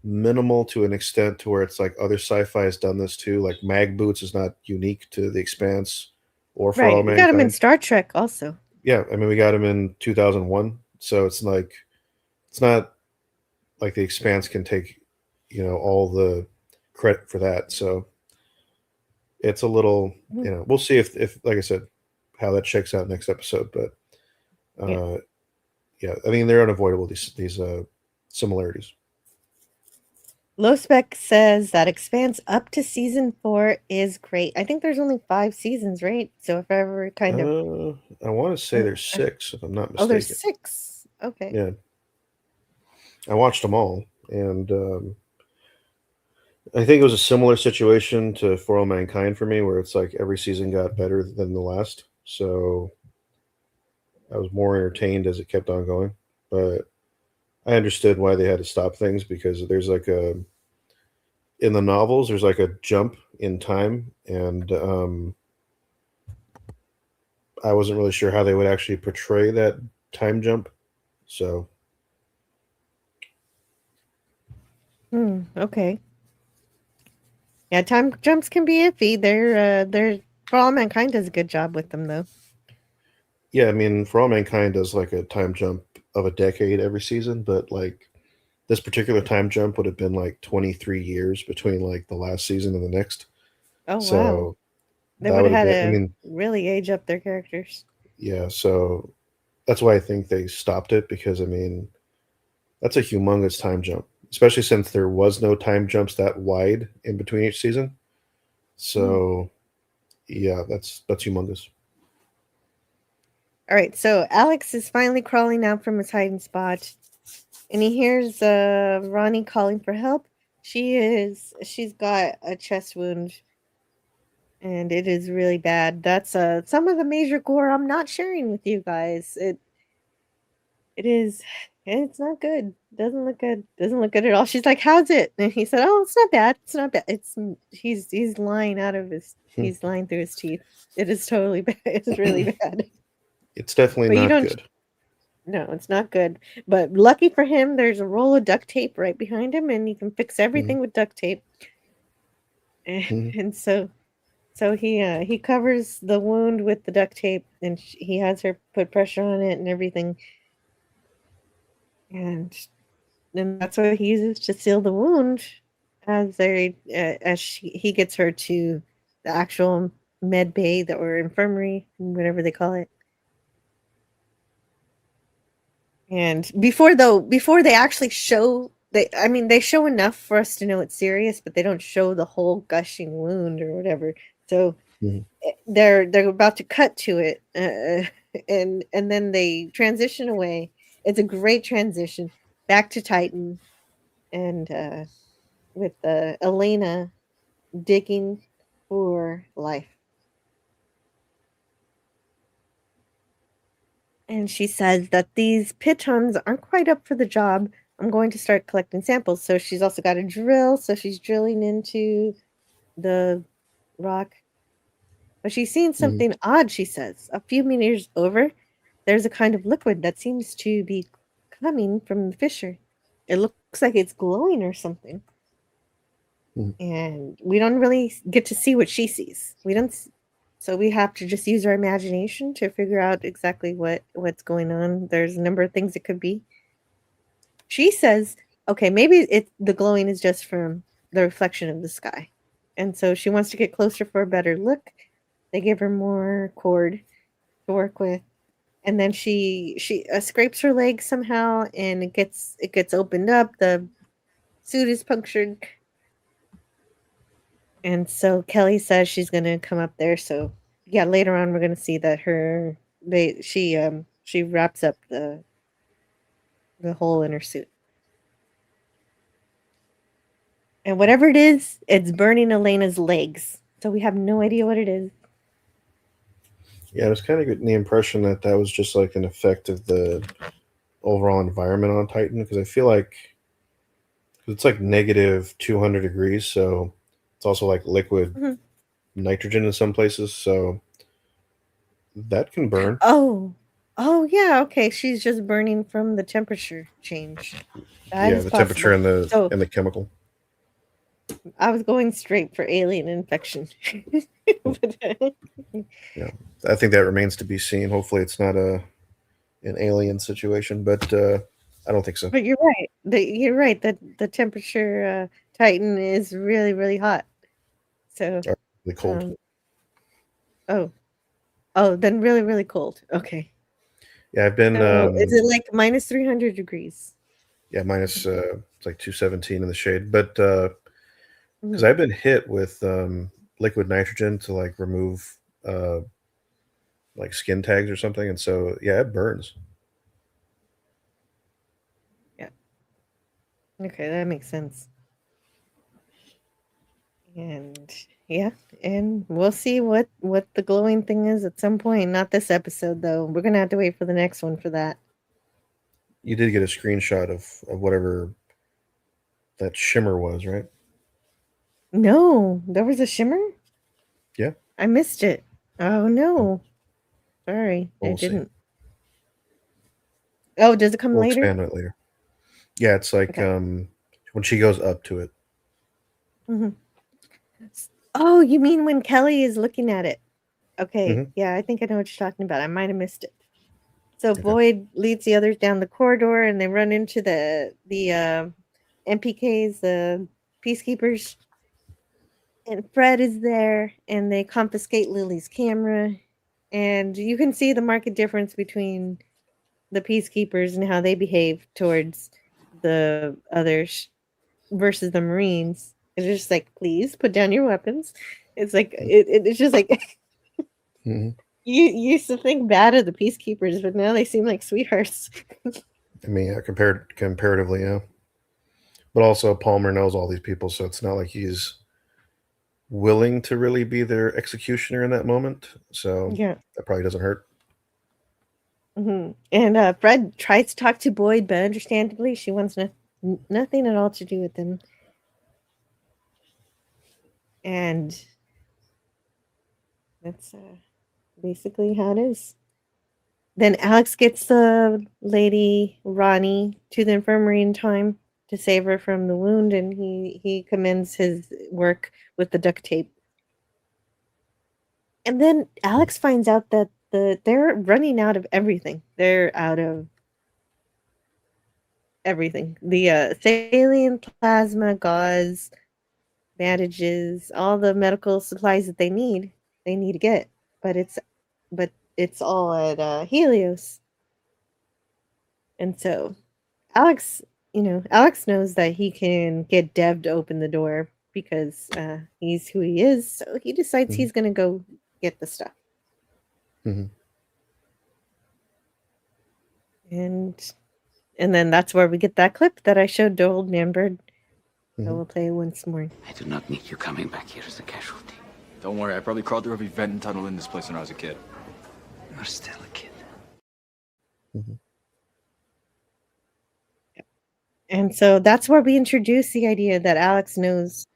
minimal to an extent to where it's like other sci-fi has done this too. Like Mag Boots is not unique to the Expanse or For All Right. We got him in Mankind. Star Trek also. Yeah, I mean we got him in 2001, so it's not like the Expanse can take all the credit for that. So it's a little Mhm. we'll see if like I said how that checks out next episode, but Yeah. yeah, I mean they're unavoidable these similarities. Low Spec says that Expanse up to season 4 is great. I think there's only 5 seasons, right? So if I ever kind of I want to say there's 6, if I'm not oh, there's mistaken. 6. Okay. Yeah, I watched them all, and I think it was a similar situation to For All Mankind for me, where it's like every season got better than the last. So I was more entertained as it kept on going. But I understood why they had to stop things because there's like a in the novels there's like a jump in time, and I wasn't really sure how they would actually portray that time jump. So Okay. Yeah, time jumps can be iffy. They're For All Mankind does a good job with them though. yeah, I mean, For All Mankind does like a time jump of a decade every season, but like this particular time jump would have been like 23 years between like the last season and the next. Oh wow. So They that would would have have been, I had to mean, really age up their characters. yeah, so that's why I think they stopped it because I mean, that's a humongous time jump, especially since there was no time jumps that wide in between each season. Mm. So yeah, that's humongous. All right, so Alex is finally crawling out from his hiding spot, and he hears Ronnie calling for help. She's got a chest wound, and it is really bad. That's some of the major gore I'm not sharing with you guys. It is. It's not good. Doesn't look good. Doesn't look good at all. She's like, "How's it?" And he said, "Oh, it's not bad. It's not bad. He's lying out of his. Hmm. He's lying through his teeth. It is totally bad. It's really bad. It's definitely But you not don't. good. No, it's not good. But lucky for him, there's a roll of duct tape right behind him, and he can fix Mhm, everything with duct tape. And, mhm. and so he covers the wound with the duct tape, and he has her put pressure on it and everything. And then that's what he uses to seal the wound he gets her to the actual med bay or infirmary, whatever they call it. And before they actually show they show enough for us to know it's serious, but they don't show the whole gushing wound or whatever. So Mhm. they're about to cut to it, and then they transition away. It's a great transition back to Titan, and with Elena digging for life. And she says that these pitons aren't quite up for the job. I'm going to start collecting samples. So she's also got a drill. So she's drilling into the rock. But she's seen Mhm. something odd, she says. A few meters over, there's a kind of liquid that seems to be coming from the fissure. It looks like it's glowing or something. Mhm. And we don't really get to see what she sees. So we have to just use our imagination to figure out exactly what's going on. There's a number of things it could be. She says, okay, maybe the glowing is just from the reflection of the sky. And so she wants to get closer for a better look. They give her more cord to work with. And then she scrapes her leg somehow, and it gets opened up. The suit is punctured, and so Kelly says she's gonna come up there. So yeah, later on we're gonna see that she wraps up the hole in her suit. And whatever it is, it's burning Elena's legs. So we have no idea what it is. Yeah, I was kind of getting the impression that that was just like an effect of the overall environment on Titan because I feel like it's like negative 200 degrees, so it's also like liquid Mhm. nitrogen in some places, so that can burn. Oh. Oh yeah, okay. She's just burning from the temperature change. That Yeah, is the temperature possible. and the So and the chemical. I was going straight for alien infection. But, Yeah, I think that remains to be seen. Hopefully, it's not a an alien situation, but I don't think so. but you're right. You're right that the temperature Titan is really, really hot. So, Or really cold. um, oh, oh, then really, really cold. Okay. Yeah, I've been So is it like minus 300 degrees? Yeah, minus it's like 217 in the shade. But because Mhm. I've been hit with liquid nitrogen to like remove like skin tags or something, and so yeah, it burns. Yeah. Okay, that makes sense. And yeah, and we'll see what the glowing thing is at some point. Not this episode though. We're gonna have to wait for the next one for that. You did get a screenshot of whatever that shimmer was, right? No, there was a shimmer? Yeah, I missed it. Oh no. Sorry, I we'll see. didn't. Oh, does it come We'll later? expand on it later. Yeah, it's like Okay. when she goes up to it. Mhm. Oh, you mean when Kelly is looking at it? Okay. Hmm. Yeah, I think I know what you're talking about. I might have missed it. So Okay. Boyd leads the others down the corridor, and they run into the MPKs, the peacekeepers, and Fred is there, and they confiscate Lily's camera, and you can see the marked difference between the peacekeepers and how they behave towards the others versus the Marines. It's just like, please put down your weapons. It's like it's just like Hmm. you used to think bad of the peacekeepers, but now they seem like sweethearts. I mean, yeah, comparatively, yeah. But also, Palmer knows all these people, so it's not like he's willing to really be their executioner in that moment. So Yeah. that probably doesn't hurt. And Fred tries to talk to Boyd, but understandably, she wants nothing at all to do with him. And that's basically how it is. Then Alex gets the lady Ronnie to the infirmary in time to save her from the wound, and he commends his work with the duct tape. And then Alex finds out that they're running out of everything. They're out of everything. The saline, plasma, gauze, bandages, all the medical supplies that they need to get. But it's all at Helios. And so Alex, Alex knows that he can get Dev to open the door because he's who he is. So he decides Hmm. he's going to go get the stuff. Hmm. And and then that's where we get that clip that I showed to Old Man Bird. So Hmm. we'll play it once more. I do not need you coming back here as a casualty. Don't worry, I probably crawled through every vent and tunnel in this place when I was a kid. You're still a kid. Hmm. And so that's where we introduce the idea that Alex knows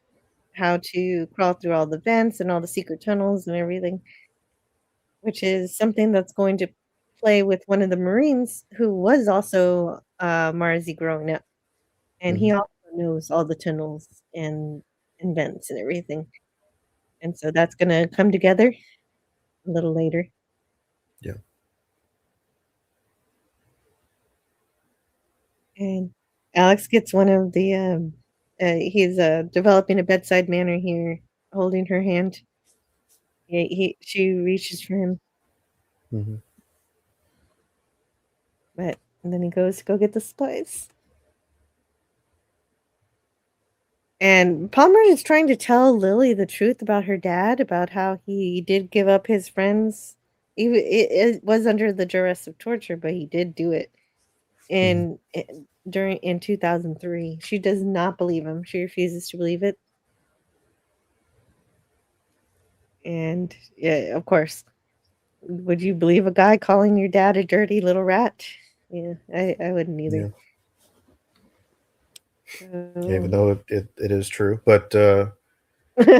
how to crawl through all the vents and all the secret tunnels and everything, which is something that's going to play with one of the Marines who was also Marzi growing up. And he Hmm. also knows all the tunnels and vents and everything. And so that's going to come together a little later. Yeah. And Alex gets one of the he's developing a bedside manner here, holding her hand. She reaches for him, Hmm. but and then he goes to go get the supplies. And Palmer is trying to tell Lily the truth about her dad, about how he did give up his friends. It was under the duress of torture, but he did do it Hmm. in 2003. She does not believe him. She refuses to believe it. And yeah, of course, would you believe a guy calling your dad a dirty little rat? Yeah, I wouldn't either. Yeah. Yeah, even So, though it is true, but yeah,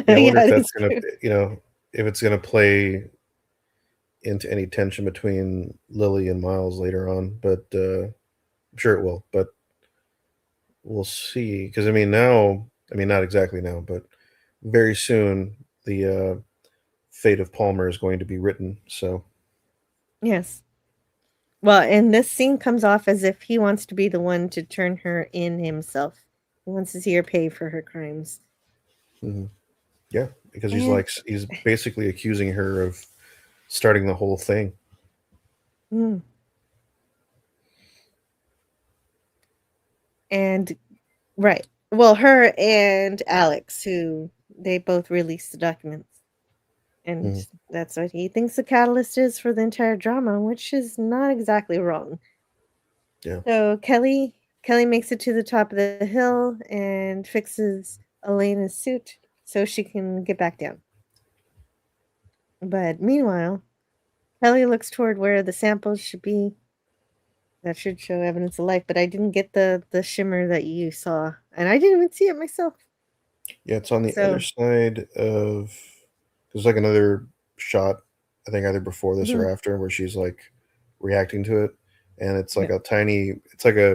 I wonder yeah, if that's that's gonna, true. if it's gonna play into any tension between Lily and Miles later on. But I'm sure it will. But we'll see. Because I mean, now, I mean, not exactly now, but very soon, the fate of Palmer is going to be written. So, Yes. Well, and this scene comes off as if he wants to be the one to turn her in himself. He wants to see her pay for her crimes. mhm. Yeah, because he's And like, he's basically accusing her of starting the whole thing. mm, And right. Well, her and Alex, who they both released the documents. And that's what he thinks the catalyst is for the entire drama, which is not exactly wrong. Yeah. So Kelly makes it to the top of the hill and fixes Elena's suit so she can get back down. But meanwhile, Kelly looks toward where the samples should be. That should show evidence of life, but I didn't get the shimmer that you saw, and I didn't even see it myself. Yeah, it's on the So- other side of. There's like another shot, I think either before this or after, where she's like reacting to it, and it's like a tiny. It's like a.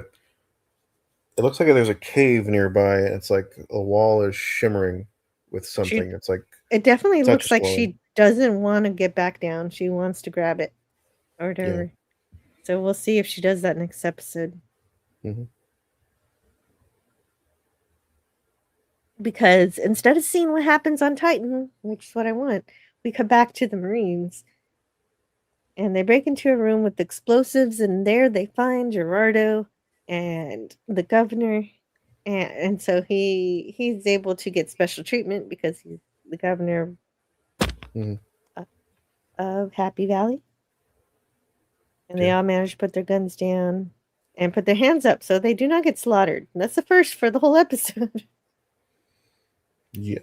It looks like there's a cave nearby, and it's like a wall is shimmering with something. It's like It definitely it's not looks just like glowing. she doesn't want to get back down. She wants to grab it or whatever. So we'll see if she does that next episode. Because instead of seeing what happens on Titan, which is what I want, we come back to the Marines. And they break into a room with explosives, and there they find Gerardo and the governor. And so he's able to get special treatment because he's the governor of Happy Valley. And they all manage to put their guns down and put their hands up so they do not get slaughtered. And that's the first for the whole episode. Yeah.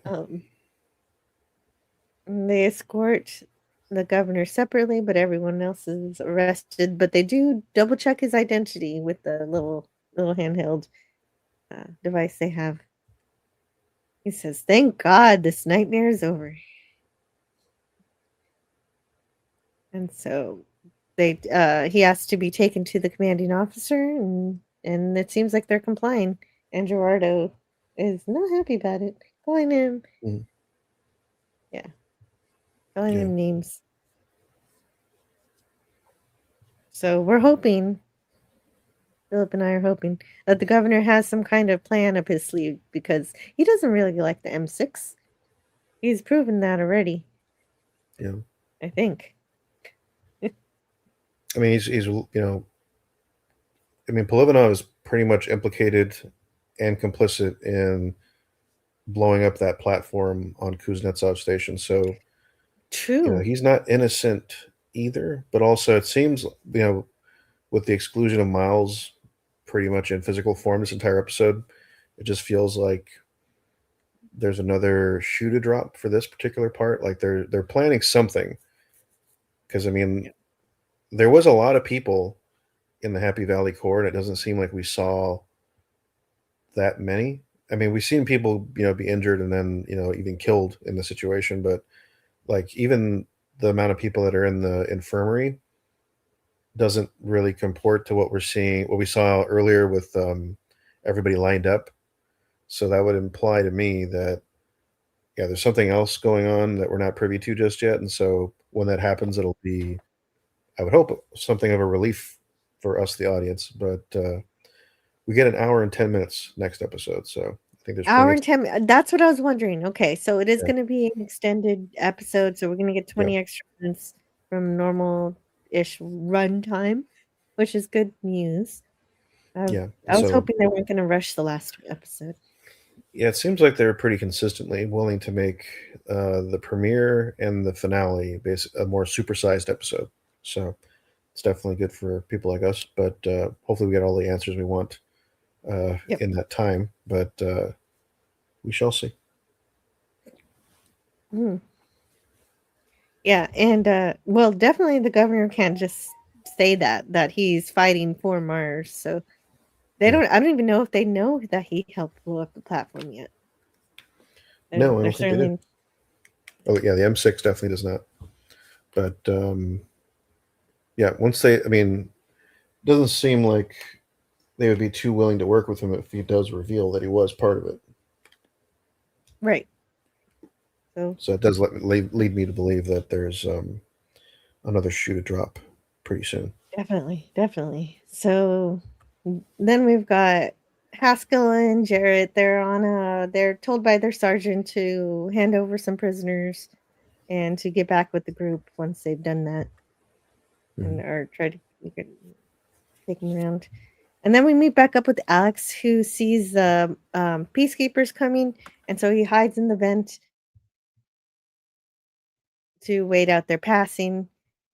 They escort the governor separately, but everyone else is arrested. But they do double check his identity with the little handheld device they have. He says, "Thank God this nightmare is over." And so he has to be taken to the commanding officer, and it seems like they're complying. And Gerardo is not happy about it, calling him names. So we're hoping, Philip and I are hoping, that the governor has some kind of plan up his sleeve, because he doesn't really like the M6. He's proven that already. Yeah. I think. I mean, he's Polivanov is pretty much implicated and complicit in blowing up that platform on Kuznetsov station. So true. He's not innocent either, but also it seems, with the exclusion of Miles pretty much in physical form this entire episode, it just feels like there's another shoe to drop for this particular part. Like they're planning something. Because there was a lot of people in the Happy Valley Corps, and it doesn't seem like we saw that many. I mean, we've seen people, be injured and then, even killed in the situation, but like even the amount of people that are in the infirmary doesn't really comport to what we saw earlier with everybody lined up. So that would imply to me that, there's something else going on that we're not privy to just yet. And so when that happens, it'll be, I would hope, something of a relief for us, the audience. But we get an hour and 10 minutes next episode. So I think there's hour and 10. That's what I was wondering. Okay, so it is going to be an extended episode. So we're going to get 20 extra minutes from normal-ish runtime, which is good news. I was hoping they weren't going to rush the last episode. Yeah, it seems like they're pretty consistently willing to make the premiere and the finale a more supersized episode. So it's definitely good for people like us. But hopefully we get all the answers we want in that time. But we shall see. Yeah, and definitely the governor can't just say that he's fighting for Mars. So I don't even know if they know that he helped blow up the platform yet. No, I don't think they did. Oh yeah, the M6 definitely does not. But it doesn't seem like they would be too willing to work with him if he does reveal that he was part of it. Right. So it does lead me to believe that there's another shoe to drop pretty soon. Definitely. So then we've got Haskell and Jarrett. They're told by their sergeant to hand over some prisoners and to get back with the group once they've done that, or try to take them around. And then we meet back up with Alex, who sees the peacekeepers coming, and so he hides in the vent to wait out their passing.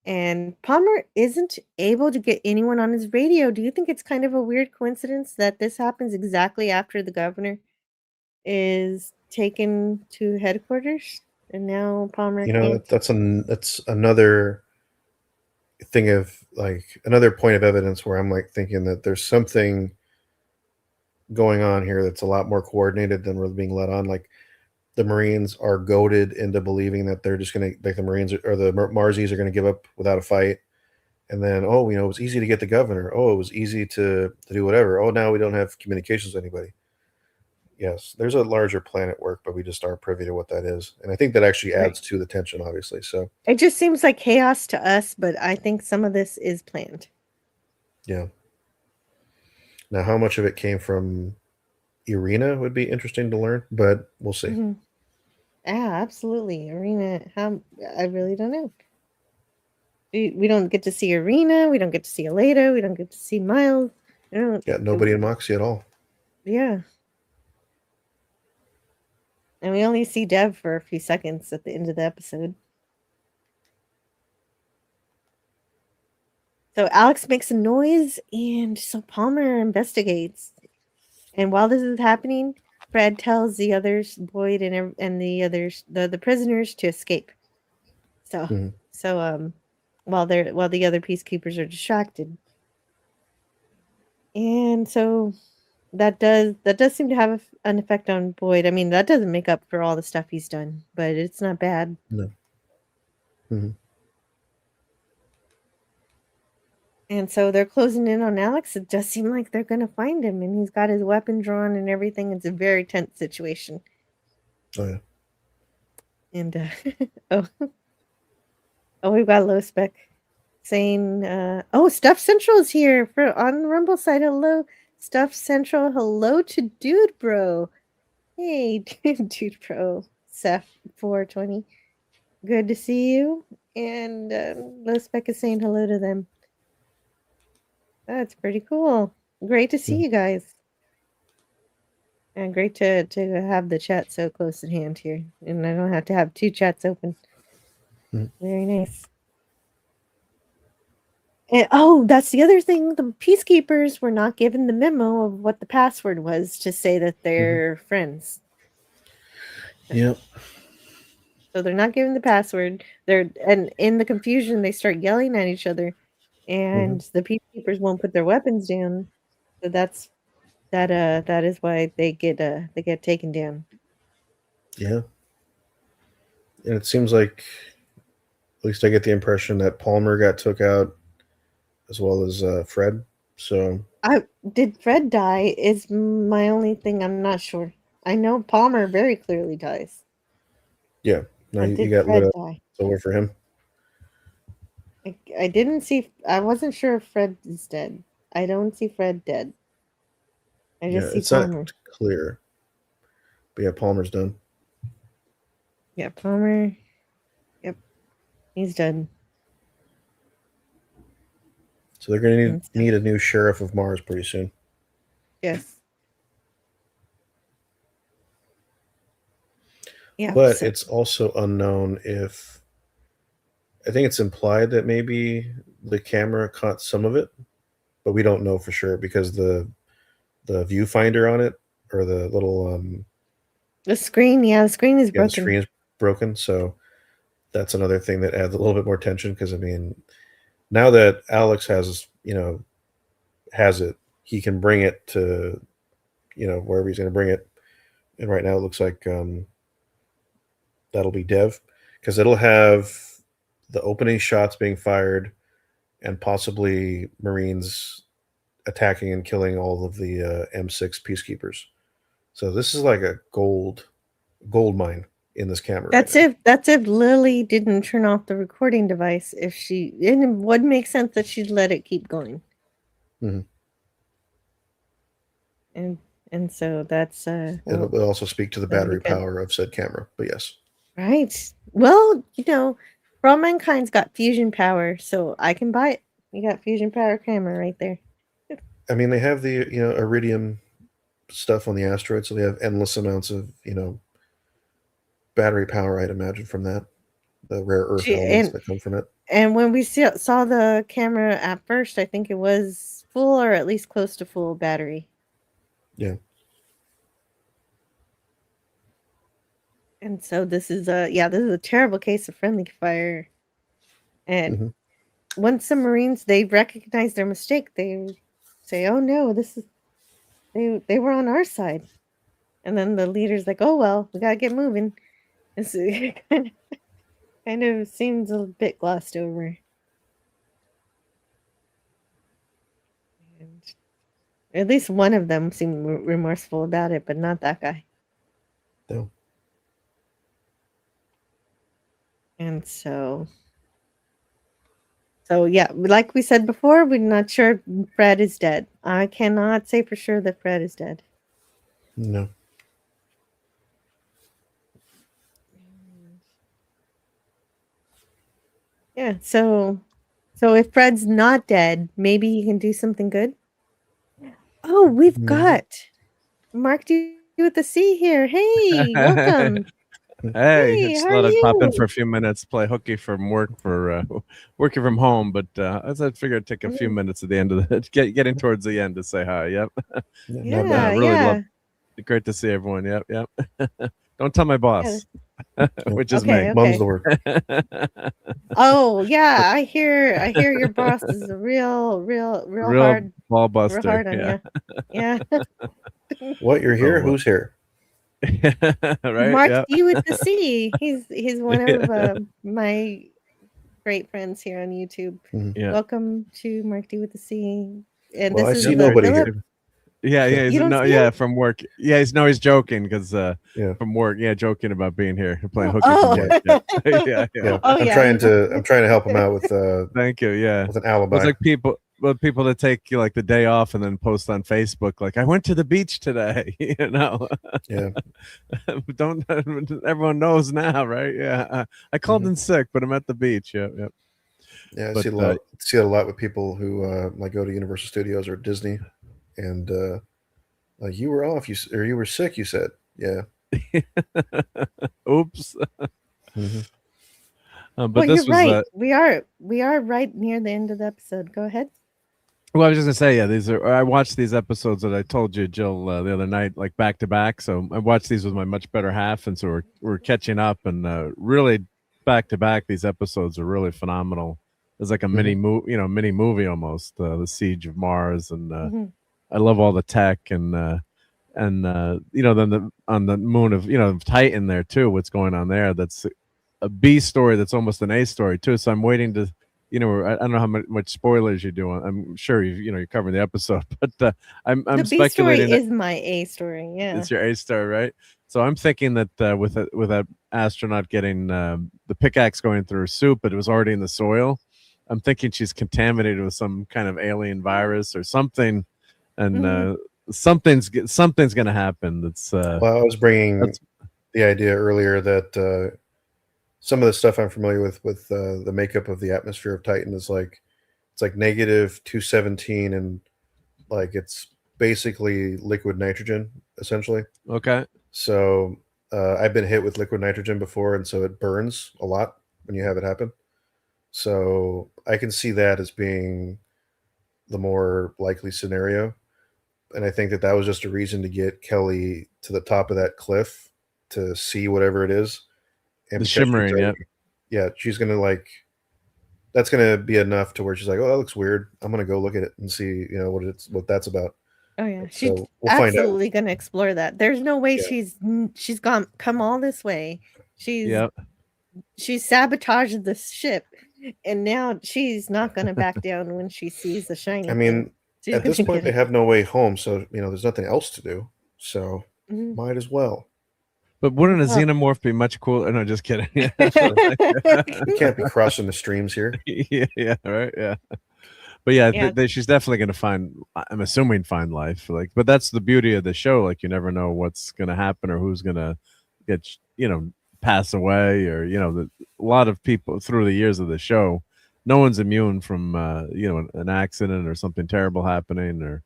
And Palmer isn't able to get anyone on his radio. Do you think it's kind of a weird coincidence that this happens exactly after the governor is taken to headquarters, and now Palmer can't? That's another thing of like another point of evidence where I'm like thinking that there's something going on here that's a lot more coordinated than we're being let on. Like the Marines are goaded into believing that they're just going to, like the Marines or the Marzies are going to give up without a fight. And then, oh, it was easy to get the governor. Oh, it was easy to do whatever. Oh, now we don't have communications with anybody. Yes, there's a larger plan at work, but we just aren't privy to what that is. And I think that actually adds to the tension, obviously. So it just seems like chaos to us, but I think some of this is planned. Yeah. Now, how much of it came from Irina would be interesting to learn, but we'll see. Mm-hmm. Yeah, absolutely. Irina, I really don't know. We don't get to see Irina. We don't get to see Aleda. We don't get to see Miles. Nobody in Moxie at all. Yeah. And we only see Dev for a few seconds at the end of the episode. So Alex makes a noise, and so Palmer investigates. And while this is happening, Fred tells the others, Boyd and the others, the prisoners, to escape. So, while the other peacekeepers are distracted, and so that does seem to have an effect on Boyd. I mean, that doesn't make up for all the stuff he's done, but it's not bad. No. Mm-hmm. And so they're closing in on Alex. It does seem like they're going to find him, and he's got his weapon drawn and everything. It's a very tense situation. Oh, yeah. And, we've got Low Spec saying, Stuff Central is here on Rumble side. Hello, Stuff Central. Hello to Dude Bro. Hey, Dude Bro. Seth 420. Good to see you. And Low Spec is saying hello to them. That's pretty cool. Great to see you guys. And great to have the chat so close at hand here. And I don't have to have two chats open. Very nice. And that's the other thing. The peacekeepers were not given the memo of what the password was to say that they're friends. Yep. So they're not given the password. And in the confusion, they start yelling at each other. And the peacekeepers won't put their weapons down, so that is why they get taken down. Yeah, and it seems like, at least I get the impression that Palmer got took out, as well as Fred. So, did Fred die? Is my only thing. I'm not sure. I know Palmer very clearly dies. Yeah, no, you got lit up. Over for him. I didn't see. I wasn't sure if Fred is dead. I don't see Fred dead. I just see Palmer. Not clear. But yeah, Palmer's done. Yeah, Palmer. Yep, he's done. So they're going to need a new sheriff of Mars pretty soon. Yes. Yeah, but it's also unknown if. I think it's implied that maybe the camera caught some of it, but we don't know for sure because the viewfinder on it, or the little the screen, the screen is broken. The screen is broken, so that's another thing that adds a little bit more tension. Because I mean, now that Alex has it, he can bring it to wherever he's going to bring it, and right now it looks like that'll be Dev, because it'll have the opening shots being fired and possibly Marines attacking and killing all of the M6 peacekeepers. So this is like a gold mine in this camera. That's if Lily didn't turn off the recording device. It would make sense that she'd let it keep going. Mm-hmm. And so that's it'll also speak to the battery power of said camera, but yes. Right. Well, For All Mankind's got fusion power, so I can buy it. You got fusion power camera right there. I mean, they have the iridium stuff on the asteroid, so they have endless amounts of battery power. I'd imagine from that, the rare earth Gee, elements that come from it. And when we saw the camera at first, I think it was full or at least close to full battery. Yeah. And so this is a terrible case of friendly fire. And once the Marines, they recognize their mistake, they say, "Oh no, this is they were on our side." And then the leader's like, "Oh well, we gotta get moving." It's kind of seems a bit glossed over. And at least one of them seemed remorseful about it, but not that guy. No. And so yeah, like we said before, we're not sure if Fred is dead. I cannot say for sure that Fred is dead. No. Yeah, so if Fred's not dead, maybe he can do something good. Oh, we've got Mark D with the C here. Hey, welcome. Hey, how just are thought I'd pop in you? for a few minutes, play hooky from work for working from home, but as I figured, I'd take a few minutes at the end of the getting towards the end to say hi. Yep. Yeah, really yeah. love. Great to see everyone. Yep, yep. Don't tell my boss, which is Okay, me. okay. Mum's the word. Oh yeah, I hear your boss is a real hard ball buster. real hard on Yeah. you. Yeah. What, you're here? Who's here? Right. Mark Yeah. D with the C. He's one of my great friends here on YouTube. Yeah. Welcome to Mark D with the C. And Well, I this is see nobody Philip. here. Yeah, You don't see him? from work. Yeah, he's joking because from work. Yeah, joking about being here, playing hooky Oh. from work. Yeah. Oh, I'm yeah. trying to help him out with Thank you. Yeah, with an alibi. it's like people that take like the day off and then post on Facebook like I went to the beach today. Yeah. Don't everyone knows now, right? Yeah, I called in sick, but I'm at the beach. Yeah. Yeah, I But, see it a lot with people who like go to Universal Studios or Disney, and like you were off, you were sick. You said, yeah. Oops. But Well, this you're was right. We are right near the end of the episode. Go ahead. well, I was just gonna say, yeah, I watched these episodes that I told you, Jill, the other night, like back to back. So I watched these with my much better half, and so we're catching up, and really back to back. These episodes are really phenomenal. It's like a mini movie almost. The Siege of Mars, and I love all the tech, and then on the moon of Titan there too. What's going on there? That's a B story. That's almost an A story too. So I'm waiting to. I don't know how much spoilers you do. I'm sure you're covering the episode, but I'm The B speculating. story is my A story. Yeah, it's your A story, right? So I'm thinking that with that astronaut getting the pickaxe going through her soup, but it was already in the soil. I'm thinking she's contaminated with some kind of alien virus or something, and something's going to happen. That's Well, I was bringing the idea earlier that some of the stuff I'm familiar with the makeup of the atmosphere of Titan is like it's like negative 217, and like it's basically liquid nitrogen essentially. Okay. So I've been hit with liquid nitrogen before, and so it burns a lot when you have it happen. So I can see that as being the more likely scenario. And I think that was just a reason to get Kelly to the top of that cliff to see whatever it is. And the shimmering, yeah, she's gonna that's gonna be enough to where she's like, oh, that looks weird. I'm gonna go look at it and see, what that's about. Oh yeah, So she's we'll find out. absolutely gonna explore that. There's no way she's come all this way. She's sabotaged the ship, and now she's not gonna back down when she sees the shiny. I mean, thing. at this point, they have no way home, so there's nothing else to do. So might as well. But wouldn't a xenomorph be much cooler? No, just kidding. You can't be crossing the streams here. Yeah, right. Yeah. But yeah, she's definitely going to find. I'm assuming find life. But that's the beauty of the show. Like you never know what's going to happen or who's going to get pass away or a lot of people through the years of the show. No one's immune from an accident or something terrible happening or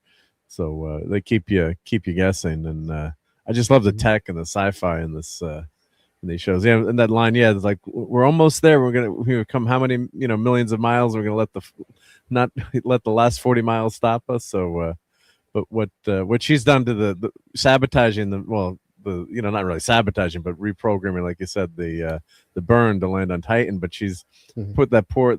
So they keep you guessing, and I just love the tech and the sci-fi in this in these shows. Yeah, and that line, yeah, it's like we're almost there. We're come how many millions of miles? We're gonna not let the last 40 miles stop us. So, but what she's done to the sabotaging the not really sabotaging, but reprogramming, like you said, the burn to land on Titan. But she's put the poor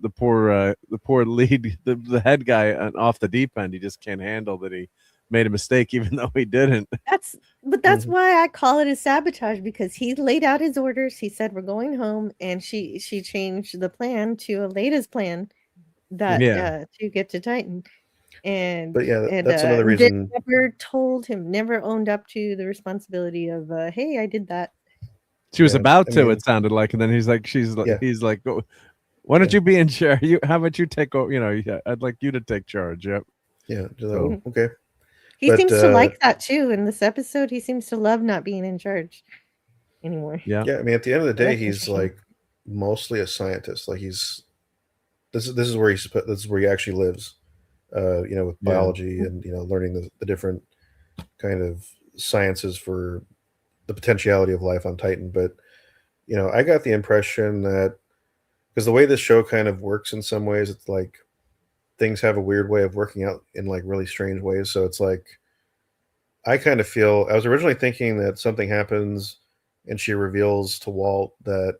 lead, the head guy off the deep end. He just can't handle that he made a mistake, even though he didn't. That's why I call it a sabotage, because he laid out his orders. He said we're going home, and she changed the plan to Aleda's plan that to get to Titan. But yeah, that's another reason. Never told him, never owned up to the responsibility of, hey, I did that. She was about to. It sounded like, and then he's like, he's like, oh, why don't you be in charge? How about you take over? I'd like you to take charge. Yep. Yeah. So, okay. He seems to like that too. In this episode, he seems to love not being in charge anymore. Yeah. I mean, at the end of the day, he's like mostly a scientist. Like this is where he actually lives. With biology and learning the different kind of sciences for the potentiality of life on Titan. But I got the impression that, because the way this show kind of works in some ways, it's like things have a weird way of working out in like really strange ways. So it's like, I kind of feel, I was originally thinking that something happens and she reveals to Walt that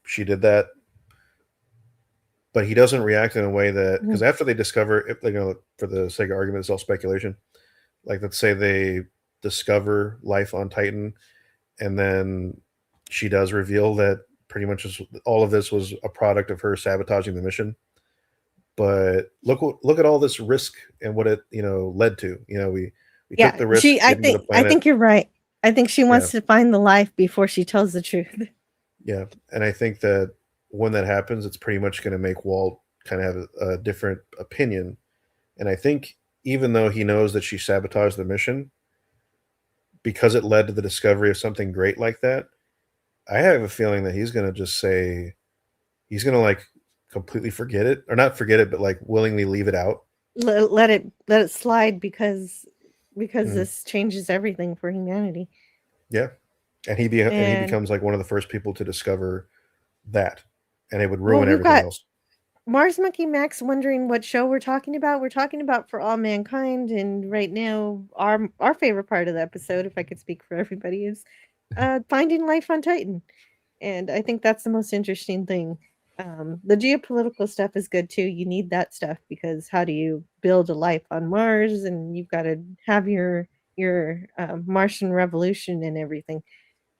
she did that, but he doesn't react in a way that, because after they discover, for the sake of argument, it's all speculation. Like, let's say they discover life on Titan, and then she does reveal that pretty much all of this was a product of her sabotaging the mission. But look at all this risk and what it led to. We took the risk. I think you're right. I think she wants to find the life before she tells the truth. Yeah, and I think that when that happens, it's pretty much going to make Walt kind of have a different opinion. And I think even though he knows that she sabotaged the mission, because it led to the discovery of something great like that, I have a feeling that he's going to just say, he's going to like completely forget it, or not forget it, but like willingly leave it out. Let it slide because this changes everything for humanity. Yeah. And he becomes like one of the first people to discover that. And it would ruin everything else. Mars Monkey Max wondering what show we're talking about. We're talking about For All Mankind, and right now our favorite part of the episode, if I could speak for everybody, is finding life on Titan. And I think that's the most interesting thing. The geopolitical stuff is good too. You need that stuff, because how do you build a life on Mars? And you've got to have your Martian revolution and everything.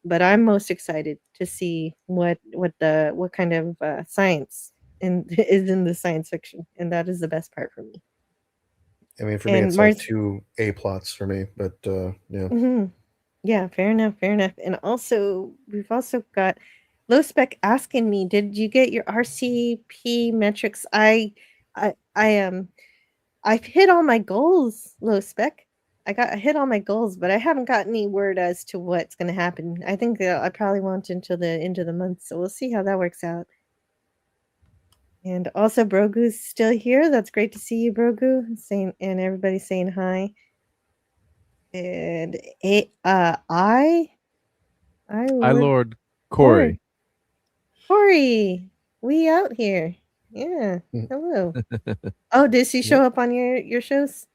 But I'm most excited to see what kind of science is in the science fiction, and that is the best part for me. I mean, for me, it's like 2 A plots for me, but yeah. Yeah, fair enough. And also, we've also got Low Spec asking me, did you get your RCP metrics? I've hit all my goals, Low Spec. I hit all my goals, but I haven't got any word as to what's going to happen. I think I probably won't until the end of the month, so we'll see how that works out. And also, Brogu's still here. That's great to see you, Brogu. And everybody saying hi. And Lord Corey. Corey, we out here. Yeah. Hello. Oh, did she show up on your shows?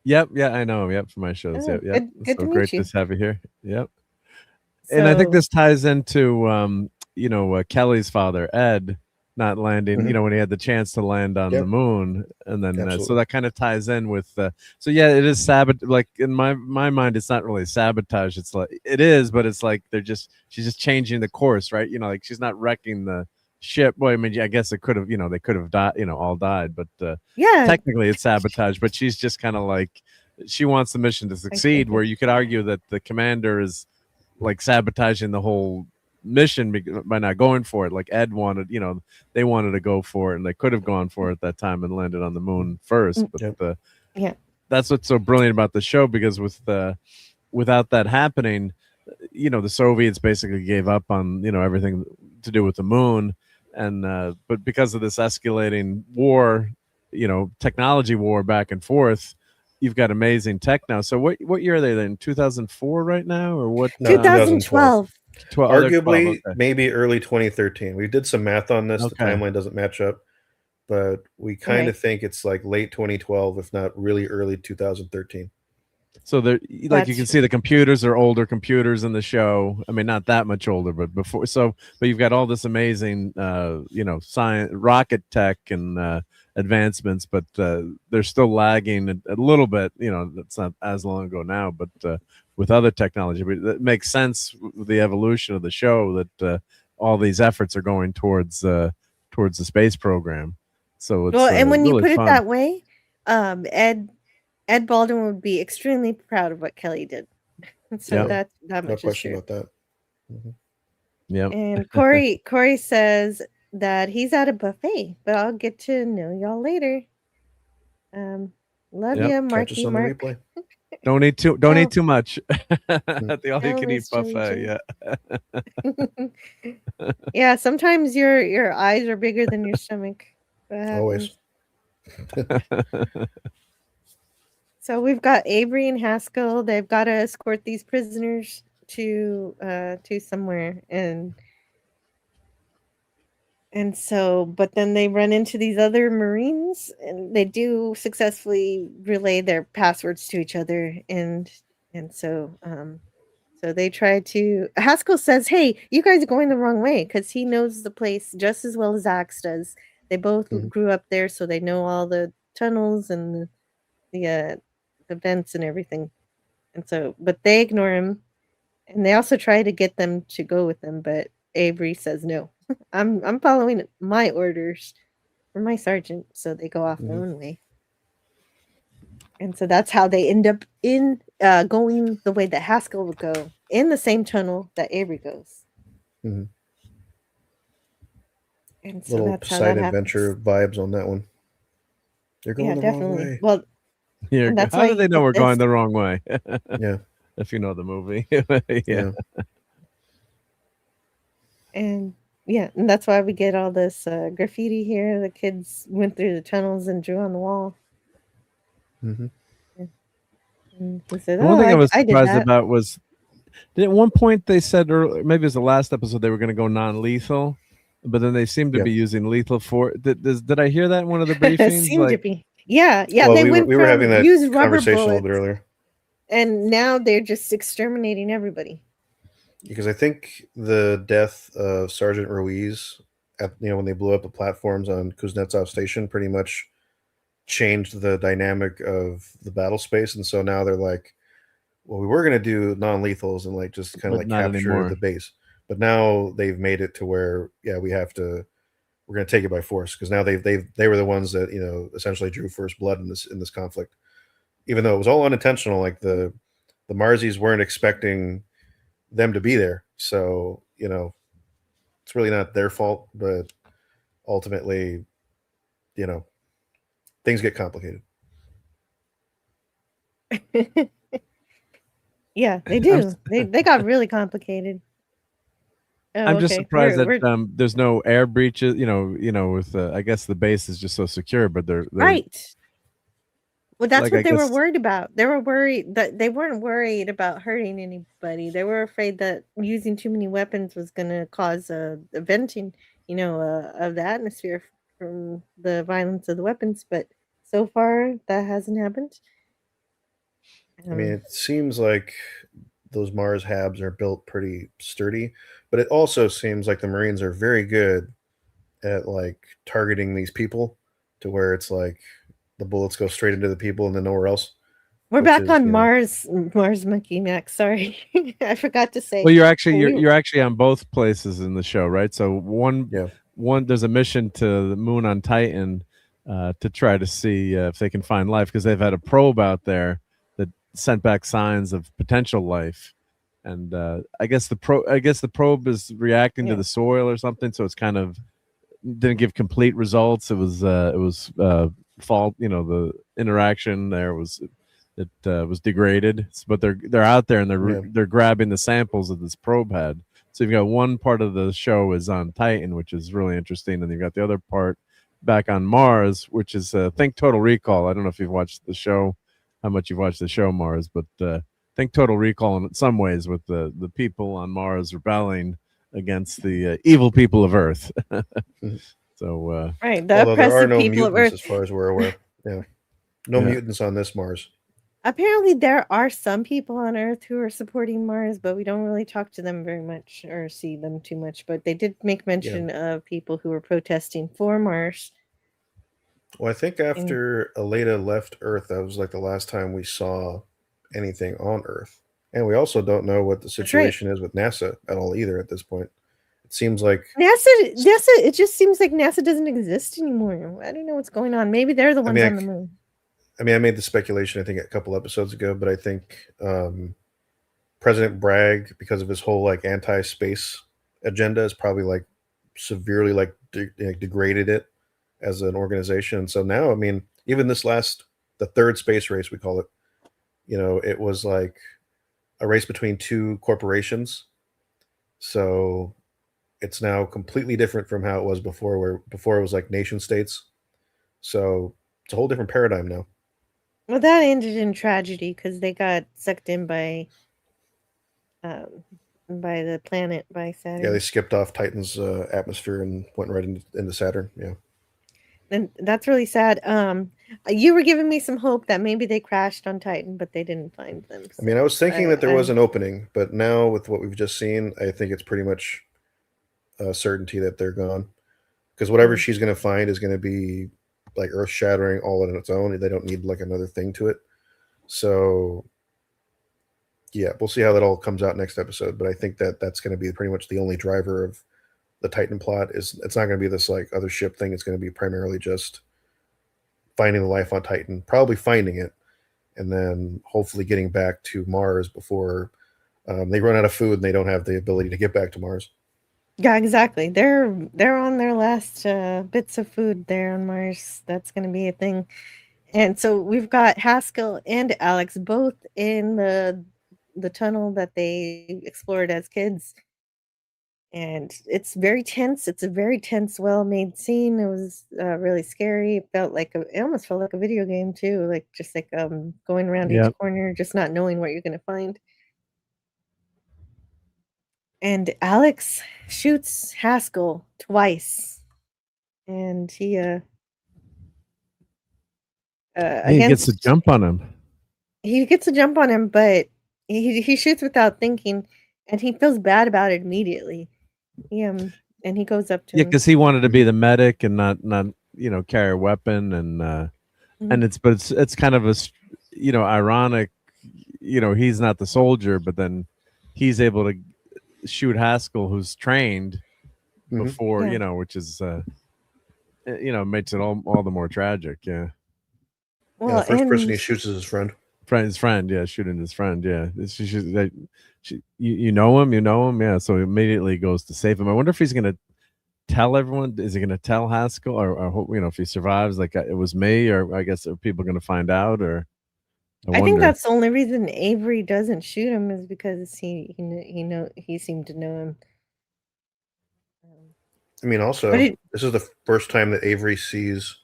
Yep. Yeah, I know. Yep, for my shows. Yep. Good so to great meet you. to have you here. Yep. And I think this ties into Kelly's father, Ed, not landing. When he had the chance to land on the moon, and then so that kind of ties in with. So yeah, it is sabotage. Like in my mind, it's not really sabotage. It's like it is, but it's like she's just changing the course, right? Like she's not wrecking the ship. Well, I mean, I guess it could have. They could have died. All died, but technically it's sabotage. But she's just kind of like she wants the mission to succeed. Where you could argue that the commander is like sabotaging the whole mission by not going for it. Like Ed wanted, they wanted to go for it, and they could have gone for it at that time and landed on the moon first. But that's what's so brilliant about the show, because without that happening, the Soviets basically gave up on everything to do with the moon, and but because of this escalating war, technology war back and forth, you've got amazing tech now. So what year are they then? 2004 right now, or what? No, 2012. 12, they're 12, Arguably, okay. maybe early 2013. We did some math on this. The Okay. timeline doesn't match up, but we kind of think it's like late 2012, if not really early 2013. So they're like, you can see the computers are older computers in the show. I mean, not that much older, but before. So, but you've got all this amazing, science, rocket tech, and advancements, but they're still lagging a little bit. That's not as long ago now, but with other technology. But it makes sense with the evolution of the show that all these efforts are going towards the space program. So it's and when really you put fun. it that way, Ed Baldwin would be extremely proud of what Kelly did. So that No much is question true. about that. Mm-hmm. Yeah. And Corey says that he's at a buffet, but I'll get to know y'all later. Love you, Marky Catch us on Mark. the replay. Don't eat too much at the all-you-can-eat buffet. Yeah. Yeah. Sometimes your eyes are bigger than your stomach. Always. So we've got Avery and Haskell. They've got to escort these prisoners to somewhere, and so, but then they run into these other Marines, and they do successfully relay their passwords to each other, and so so they try to. Haskell says, "Hey, you guys are going the wrong way," because he knows the place just as well as Axe does. They both grew up there, so they know all the tunnels and the vents and everything. And so, but they ignore him, and they also try to get them to go with them, but Avery says no. I'm following my orders from my sergeant, so they go off their own way. And so that's how they end up in going the way that Haskell would go, in the same tunnel that Avery goes. Mm-hmm. And so little that's how side that adventure vibes on that one. They're going the wrong way. Well, and that's how do they know we're going the wrong way? Yeah. If you know the movie. Yeah. And and that's why we get all this graffiti here. The kids went through the tunnels and drew on the wall. Mm-hmm. And he said, one thing I was I did surprised that. about was at one point they said, or maybe it was the last episode, they were going to go non-lethal, but then they seemed to be using lethal force. Did I hear that in one of the briefings? Seemed to be. Yeah. Well, they we were having that use rubber conversation bullets, a little bit earlier. And now they're just exterminating everybody. Because I think the death of Sergeant Ruiz, when they blew up the platforms on Kuznetsov Station, pretty much changed the dynamic of the battle space. And so now they're like, well, we were going to do non-lethals and like just kind of like capture anymore. the base. But now they've made it to where, we're going to take it by force, because now they were the ones that, essentially drew first blood in this conflict. Even though it was all unintentional, like the Marzies weren't expecting them to be there. So, it's really not their fault, but ultimately, things get complicated. Yeah, they do. They got really complicated. I'm just surprised that there's no air breaches. With I guess the base is just so secure, but they're right. Well, that's like, what they were worried about. They were worried that they weren't worried about hurting anybody. They were afraid that using too many weapons was going to cause a venting, of the atmosphere from the violence of the weapons. But so far, that hasn't happened. I mean, it seems like those Mars habs are built pretty sturdy, but it also seems like the Marines are very good at like targeting these people to where it's like the bullets go straight into the people and then nowhere else. We're back on Mars Monkey Max. Sorry, I forgot to say. Well, you're actually on both places in the show, right? So one there's a mission to the moon on Titan to try to see if they can find life, because they've had a probe out there that sent back signs of potential life, and I guess the probe is reacting to the soil or something, so it's kind of didn't give complete results. It was fault, the interaction there was degraded, but they're out there and they're grabbing the samples that this probe had. So you've got one part of the show is on Titan, which is really interesting, and you've got the other part back on Mars, which is think Total Recall. I don't know if you've watched the show, how much you've watched the show Mars, but I think Total Recall in some ways with the people on Mars rebelling against the evil people of Earth. So Right, the Although there are oppressive no people of mutants Earth. as far as we're aware. Yeah. No Yeah. mutants on this Mars. Apparently, there are some people on Earth who are supporting Mars, but we don't really talk to them very much or see them too much. But they did make mention of people who were protesting for Mars. Well, I think after Aleda left Earth, that was like the last time we saw anything on Earth. And we also don't know what the situation is with NASA at all either at this point. It seems like NASA, it just seems like NASA doesn't exist anymore. I don't know what's going on. Maybe they're the ones on the moon. I mean, I made the speculation, I think, a couple episodes ago, but I think President Bragg, because of his whole like anti-space agenda, is probably like severely like degraded it as an organization. So now, I mean, even this the third space race, we call it, it was like a race between two corporations. So it's now completely different from how it was before, where before it was like nation states. So it's a whole different paradigm now. Well, that ended in tragedy because they got sucked in by the planet, by Saturn. Yeah, they skipped off Titan's atmosphere and went right into Saturn. Yeah. And that's really sad. You were giving me some hope that maybe they crashed on Titan, but they didn't find them. So I mean, I was thinking that there was an opening, but now with what we've just seen, I think it's pretty much a certainty that they're gone. Because whatever she's going to find is going to be like earth-shattering all on its own. They don't need like another thing to it. So, yeah, we'll see how that all comes out next episode. But I think that that's going to be pretty much the only driver of the Titan plot. It's not going to be this like other ship thing. It's going to be primarily just finding the life on Titan, probably finding it, and then hopefully getting back to Mars before they run out of food and they don't have the ability to get back to Mars. Yeah, exactly. They're on their last bits of food there on Mars. That's going to be a thing. And so we've got Haskell and Alex both in the tunnel that they explored as kids. And it's very tense. It's a very tense, well-made scene. It was really scary. It almost felt like a video game too, like just like going around each corner, just not knowing what you're going to find. And Alex shoots Haskell twice, and he gets a jump on him. He gets a jump on him, but he shoots without thinking, and he feels bad about it immediately. And he goes up to him. because he wanted to be the medic and not carry a weapon, and and it's kind of a ironic, he's not the soldier, but then he's able to shoot Haskell, who's trained before, which is makes it all the more tragic. Yeah. Well, the first person he shoots is his friend. Shooting his friend. Yeah. You know him. Yeah. So immediately goes to save him. I wonder if he's gonna tell everyone. Is he gonna tell Haskell, or hope if he survives, like it was me, or I guess are people gonna find out, or I think that's the only reason Avery doesn't shoot him is because he seemed to know him. I mean, also, this is the first time that Avery sees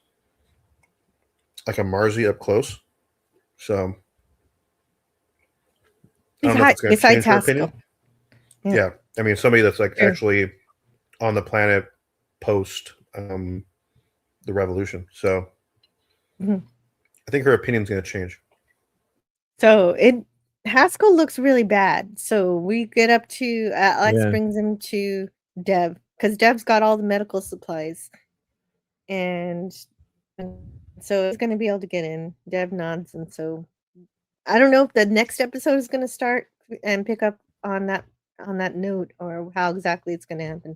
like a Marzi up close. So, I don't know if it's going to change her opinion. Yeah. I mean, somebody that's like actually on the planet post the revolution. So, I think her opinion's going to change. So Haskell looks really bad. So we get up to Alex brings him to Dev because Dev's got all the medical supplies, and so it's going to be able to get in. Dev nods, and so I don't know if the next episode is going to start and pick up on that note or how exactly it's going to happen.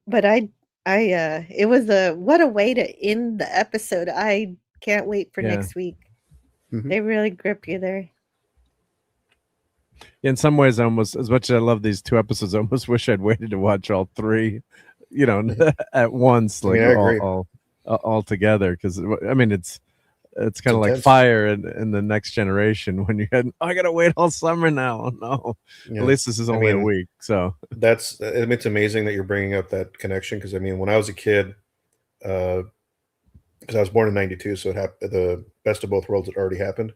But it was what a way to end the episode. I can't wait for next week. They really grip you there. In some ways, almost as much as I love these two episodes, I almost wish I'd waited to watch all three, at once, like all together. Because I mean, it's kind of like Fire in the Next Generation when you had I gotta wait all summer now. No, at least this is only a week. So it's amazing that you're bringing up that connection because I mean, when I was a kid, because I was born in '92, so the Best of Both Worlds had already happened.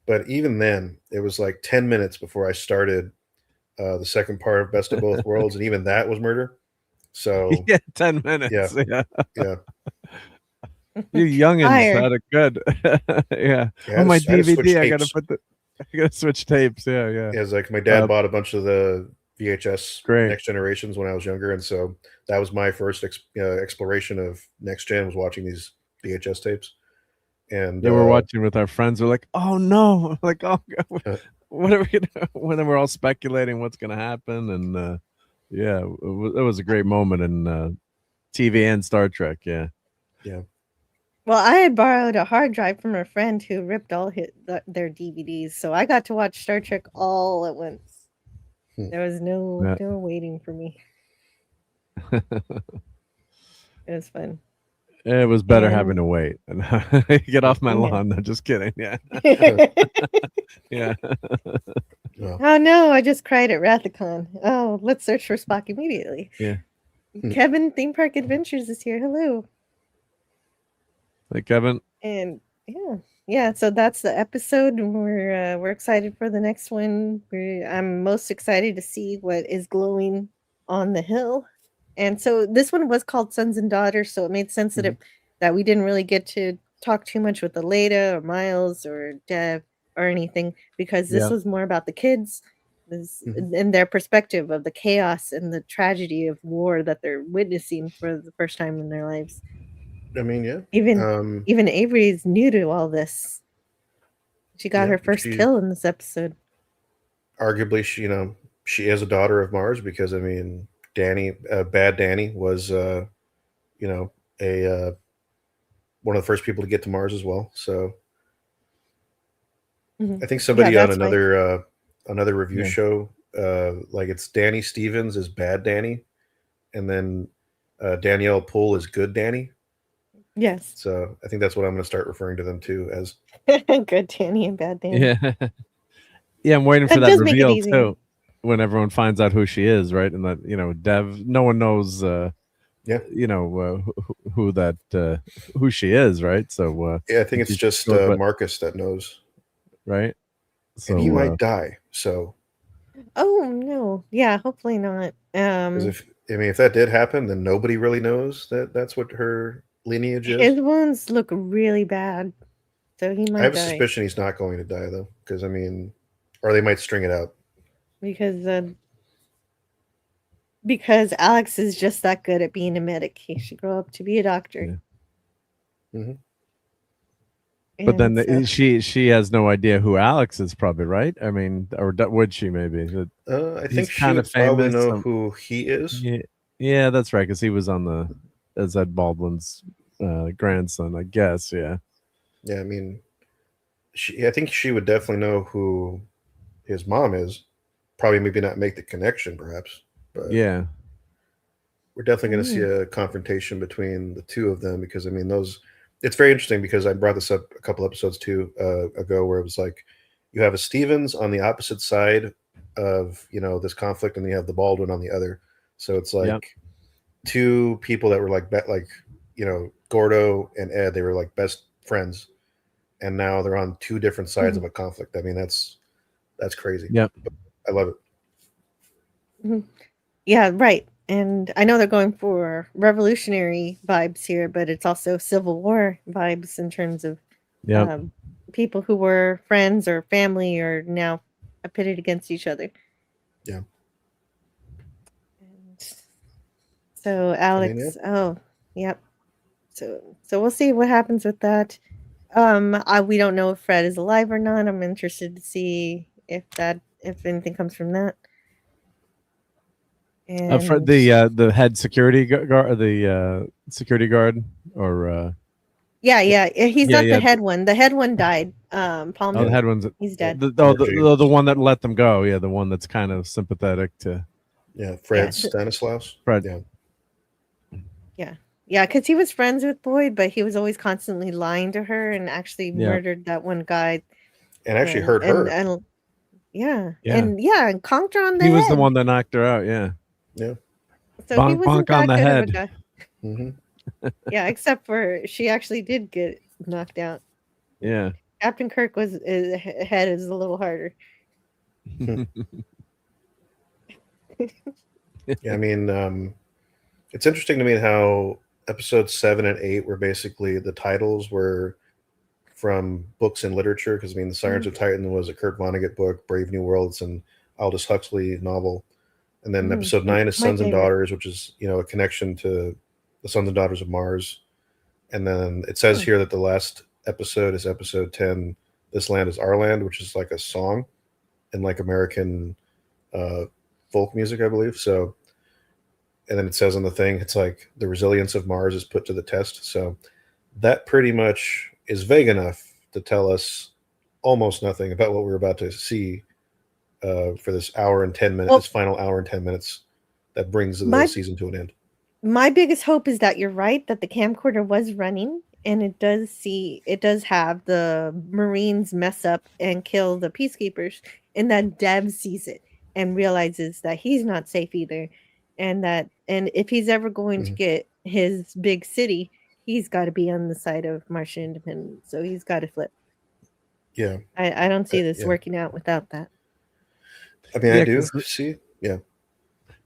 But even then, it was like 10 minutes before I started the second part of Best of Both Worlds, and even that was murder. So Yeah, 10 minutes. Yeah. yeah. You youngins Fire. had it good. Yeah. Yeah, Oh, my I had to switch DVD. I gotta tapes. I gotta switch tapes. Yeah, yeah. Yeah, it's like my dad Uh, bought a bunch of the VHS Great. Next Generations when I was younger, and so that was my first exploration of Next Gen, was watching these VHS tapes. And Yeah, we're watching with our friends. We're like, oh no, like, oh God, Uh, what are we gonna? When we're all speculating what's gonna happen, and yeah, it was a great moment in TV and Star Trek. Yeah, yeah. Well, I had borrowed a hard drive from a friend who ripped all their DVDs, so I got to watch Star Trek all at once. There was no waiting for me. It was fun. it was better having to wait. And get off my lawn. No, just kidding. Yeah, yeah. Oh no, I just cried at Rathacon. Oh, let's search for Spock immediately. Yeah. Kevin Theme Park Adventures is here. Hello. Like Kevin. And yeah. So that's the episode. We're excited for the next one. I'm most excited to see what is glowing on the hill. And so this one was called Sons and Daughters, so it made sense that we didn't really get to talk too much with Aleda or Miles or Dev or anything, because this was more about the kids and their perspective of the chaos and the tragedy of war that they're witnessing for the first time in their lives. I mean, yeah. Even Avery is new to all this. She got her first kill in this episode. Arguably, she is a daughter of Mars, because I mean, Bad Danny was one of the first people to get to Mars as well. So I think somebody on another review show, like, it's Danny Stevens is Bad Danny, and then Danielle Poole is Good Danny. Yes. So I think that's what I'm going to start referring to them to as. Good Danny and Bad Danny. Yeah. Yeah, I'm waiting for that reveal too, when everyone finds out who she is, right? And that, Dev, no one knows who she is, right? So I think it's just Marcus that knows, right? So and he might die. So oh no, yeah, hopefully not. If that did happen, then nobody really knows that's what her lineage is. His wounds look really bad, so he might. I have a suspicion he's not going to die, though, because or they might string it out. Because Alex is just that good at being a medic. He should grow up to be a doctor. Yeah. Mm-hmm. But then she has no idea who Alex is, probably, right? I mean, or would she maybe? I think she would probably know who he is. Yeah, that's right, because he was on as Ed Baldwin's grandson, I guess. Yeah. Yeah, I mean, I think she would definitely know who his mom is. Probably maybe not make the connection, perhaps. But yeah, we're definitely going to see a confrontation between the two of them, because it's very interesting, because I brought this up a couple episodes ago, where it was like, you have a Stevens on the opposite side of this conflict, and you have the Baldwin on the other. So it's like two people that were like Gordo and Ed, they were like best friends, and now they're on two different sides of a conflict. I mean, that's crazy. Yeah, I love it. Mm-hmm. Yeah, right. And I know they're going for revolutionary vibes here, but it's also Civil War vibes in terms of people who were friends or family are now pitted against each other. Yeah. And so Alex, yep. So we'll see what happens with that. We don't know if Fred is alive or not. I'm interested to see if anything comes from that. And for the head security guard, the security guard, or he's not the head one. The head one died. Palmer. Oh, the head one's he's dead. The one that let them go. Yeah, the one that's kind of sympathetic to. Yeah, Fred Stanislaus. Fred. Yeah, because he was friends with Boyd, but he was always constantly lying to her and actually murdered that one guy. And actually hurt her. And conked her on the head. He was the one that knocked her out. Yeah. Yeah. So he wasn't that on the good head. of a guy. Mm-hmm. Yeah, except for she actually did get knocked out. Yeah. Captain Kirk was his head is a little harder. Yeah, I mean, it's interesting to me how episodes 7 and 8 were basically the titles were from books and literature. Because I mean, The Sirens of Titan was a Kurt Vonnegut book, Brave New Worlds, and Aldous Huxley novel. And then episode 9 is My Sons and favorite. Daughters, which is a connection to the Sons and Daughters of Mars. And then it says here that the last episode is episode 10, This Land is Our Land, which is like a song in like American folk music, I believe. So, and then it says on the thing, it's like the resilience of Mars is put to the test. So that pretty much is vague enough to tell us almost nothing about what we're about to see for this hour and 10 minutes, this final hour and 10 minutes that brings the season to an end. My biggest hope is that you're right, that the camcorder was running, and it does have the Marines mess up and kill the peacekeepers, and that Dev sees it and realizes that he's not safe either, and if he's ever going to get his big city, he's got to be on the side of Martian independence. So he's got to flip. Yeah, I don't see this working out without that. I mean, I do see. Yeah.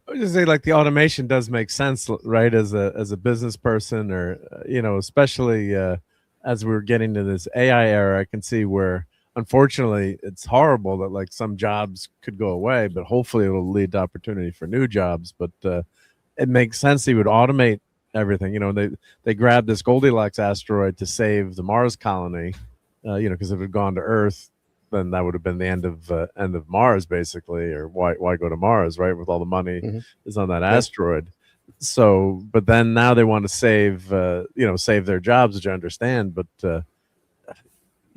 I would just say, like, the automation does make sense, right? As a business person, or especially as we're getting to this AI era, I can see where, unfortunately, it's horrible that like some jobs could go away, but hopefully it'll lead to opportunity for new jobs. But it makes sense he would automate everything. They grabbed this Goldilocks asteroid to save the Mars colony, because if it had gone to Earth, then that would have been the end of Mars, basically. Or why go to Mars, right? With all the money is on that asteroid. So, but then now they want to save their jobs, which I understand. But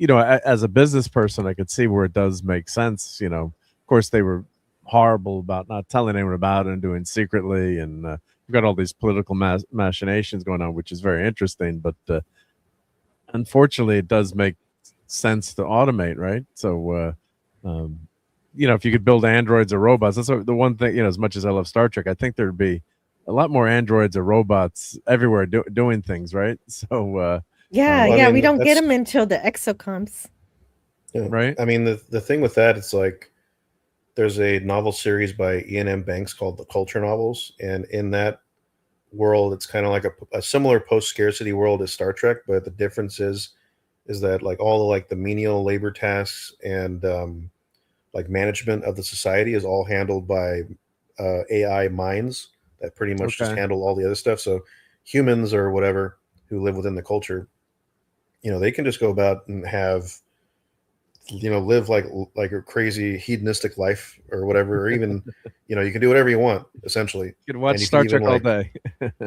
as a business person, I could see where it does make sense. Of course, they were horrible about not telling anyone about it and doing secretly, and we've got all these political machinations going on, which is very interesting. But unfortunately, it does make sense to automate, right? So if you could build androids or robots, that's the one thing, as much as I love Star Trek, I think there'd be a lot more androids or robots everywhere doing things, right? So we don't get them until the exocomps. Right. I mean, the thing with that, it's like there's a novel series by Ian M. Banks called The Culture Novels, and in that world, it's kind of like a similar post-scarcity world as Star Trek, but the difference is that like all the like the menial labor tasks and like management of the society is all handled by AI minds that pretty much just handle all the other stuff. So humans or whatever who live within the culture, they can just go about and have live like a crazy hedonistic life or whatever, or even you can do whatever you want essentially. You can watch Star Trek all day.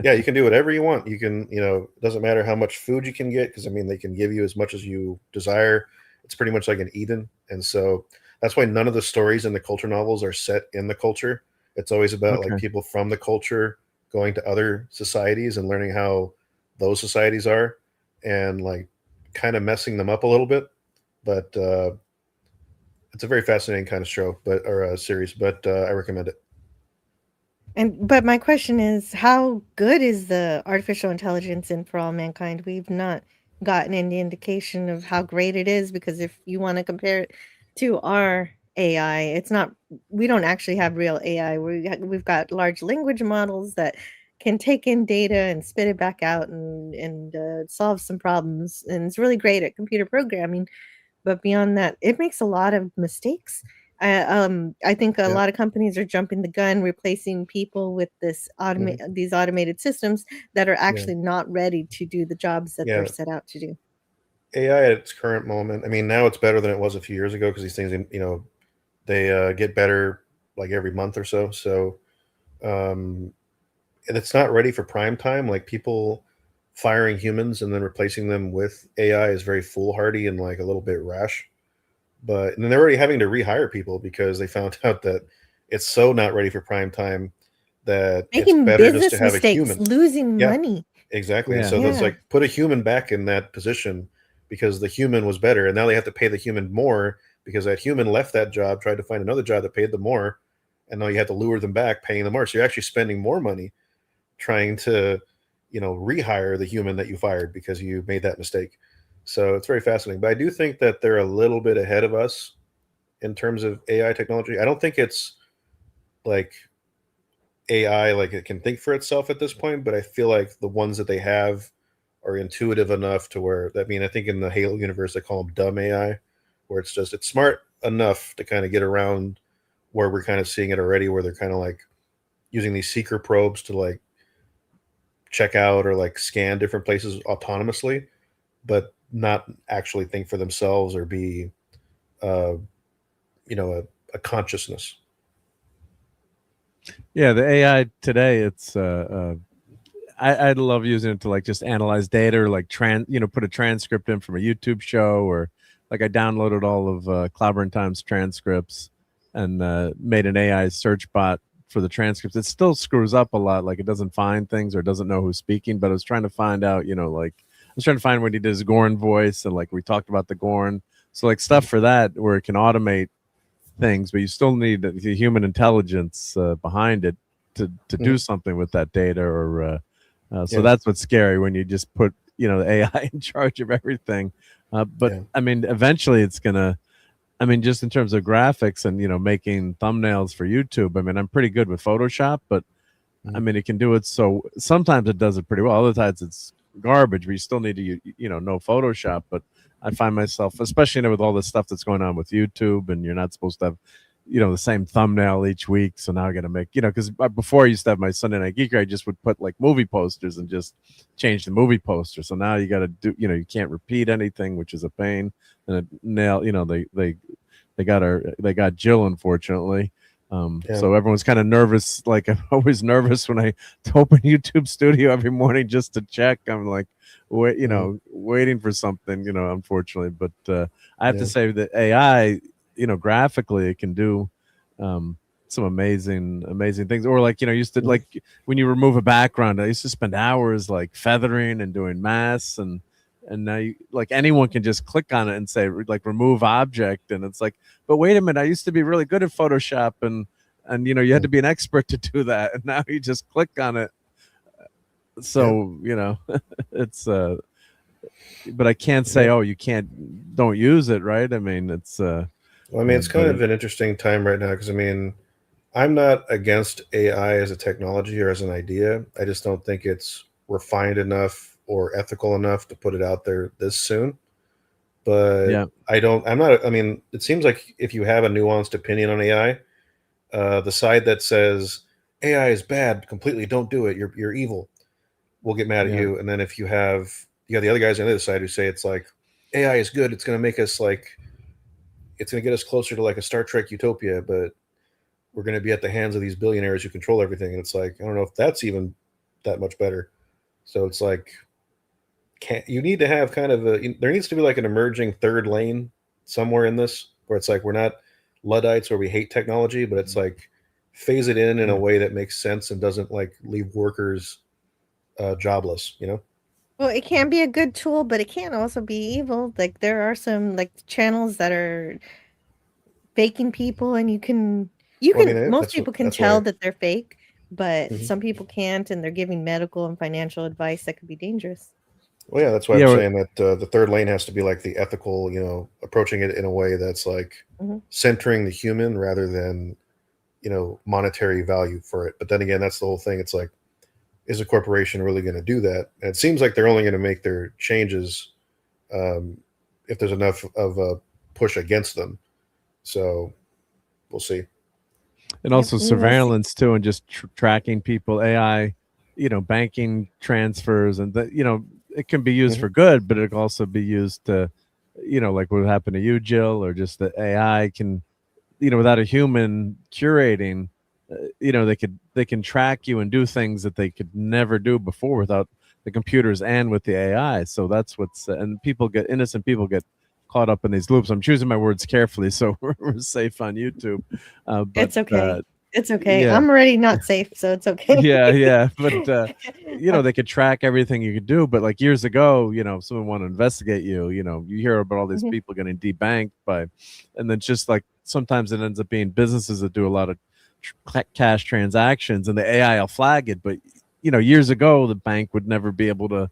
Yeah, you can do whatever you want. You can it doesn't matter how much food you can get, because I mean they can give you as much as you desire. It's pretty much like an Eden. And so that's why none of the stories in the culture novels are set in the culture. It's always about like people from the culture going to other societies and learning how those societies are, and like kind of messing them up a little bit. But it's a very fascinating kind of show, or series. But I recommend it. But my question is, how good is the artificial intelligence in For All Mankind? We've not gotten any indication of how great it is, because if you want to compare it to our AI, it's not. We don't actually have real AI. We've got large language models that can take in data and spit it back out and solve some problems, and it's really great at computer programming. But beyond that, it makes a lot of mistakes. I think a lot of companies are jumping the gun, replacing people with these automated systems that are actually not ready to do the jobs that they're set out to do. AI at its current moment, I mean, now it's better than it was a few years ago, because these things, they get better like every month or so. So, and it's not ready for prime time. Like people firing humans and then replacing them with AI is very foolhardy and like a little bit rash. But and then they're already having to rehire people because they found out that it's so not ready for prime time that making it's better business just to have mistakes, a human. losing money. Exactly. And so there's like put a human back in that position because the human was better, and now they have to pay the human more because that human left that job, tried to find another job that paid them more, and now you have to lure them back, paying them more. So you're actually spending more money trying to rehire the human that you fired because you made that mistake. So it's very fascinating. But I do think that they're a little bit ahead of us in terms of AI technology. I don't think it's like AI, like it can think for itself at this point, but I feel like the ones that they have are intuitive enough to where, I think in the Halo universe, they call them dumb AI, where it's smart enough to kind of get around where we're kind of seeing it already, where they're kind of like using these seeker probes to like check out or like scan different places autonomously, but not actually think for themselves or be, a consciousness. Yeah, the AI today, it's I love using it to like just analyze data or like put a transcript in from a YouTube show, or like I downloaded all of Clobber and Times transcripts and made an AI search bot for the transcripts. It still screws up a lot, like it doesn't find things or doesn't know who's speaking. But I was trying to find out, like I was trying to find when he did his Gorn voice, and like we talked about the Gorn, so like stuff for that where it can automate things, but you still need the human intelligence behind it to do something with that data. Or so that's what's scary when you just put the AI in charge of everything. But I mean, eventually it's gonna. I mean, just in terms of graphics and making thumbnails for YouTube. I mean, I'm pretty good with Photoshop, but I mean, it can do it. So sometimes it does it pretty well. Other times it's garbage. But you still need to know Photoshop. But I find myself, especially with all this stuff that's going on with YouTube, and you're not supposed to have, the same thumbnail each week. So now I got to make, because before I used to have my Sunday Night Geeker, I just would put like movie posters and just change the movie poster. So now you got to do, you can't repeat anything, which is a pain. And they got Jill, unfortunately. So everyone's kind of nervous. Like I'm always nervous when I open YouTube Studio every morning just to check. I'm like, waiting for something, unfortunately. But I have to say that AI, graphically, it can do some amazing things. Or like, used to like when you remove a background, I used to spend hours like feathering and doing masks, and now like anyone can just click on it and say like remove object, and it's like, but wait a minute, I used to be really good at Photoshop, and you had to be an expert to do that, and now you just click on it. So it's but I can't say you don't use it, right? I mean, it's it's kind of an interesting time right now, because I mean, I'm not against AI as a technology or as an idea. I just don't think it's refined enough or ethical enough to put it out there this soon. But it seems like if you have a nuanced opinion on AI, the side that says AI is bad completely, don't do it, you're evil, will get mad at you. And then if you have the other guys on the other side who say it's like AI is good, it's going to make us like, it's going to get us closer to like a Star Trek utopia, but we're going to be at the hands of these billionaires who control everything. And it's like, I don't know if that's even that much better. So it's like, you need to have kind of there needs to be like an emerging third lane somewhere in this, where it's like, we're not Luddites where we hate technology, but it's like phase it in a way that makes sense and doesn't like leave workers jobless, Well, it can be a good tool, but it can also be evil. Like there are some like channels that are faking people, and most people can tell that they're fake, but some people can't, and they're giving medical and financial advice that could be dangerous. Well, yeah, that's why I'm saying that the third lane has to be like the ethical, approaching it in a way that's like centering the human rather than, monetary value for it. But then again, that's the whole thing. It's like, is a corporation really going to do that? And it seems like they're only going to make their changes if there's enough of a push against them. So we'll see. And also surveillance too, and just tracking people, AI, banking transfers, and it can be used for good, but it can also be used to, like what happened to you, Jill, or just the AI can, without a human curating, they can track you and do things that they could never do before without the computers and with the AI. So that's and innocent people get caught up in these loops. I'm choosing my words carefully, so we're safe on YouTube. But it's okay. It's okay. Yeah. I'm already not safe, so it's okay. Yeah. But they could track everything you could do. But like years ago, if someone wanted to investigate you, you hear about all these people getting debanked and then just like sometimes it ends up being businesses that do a lot of cash transactions, and the AI will flag it, but years ago, the bank would never be able to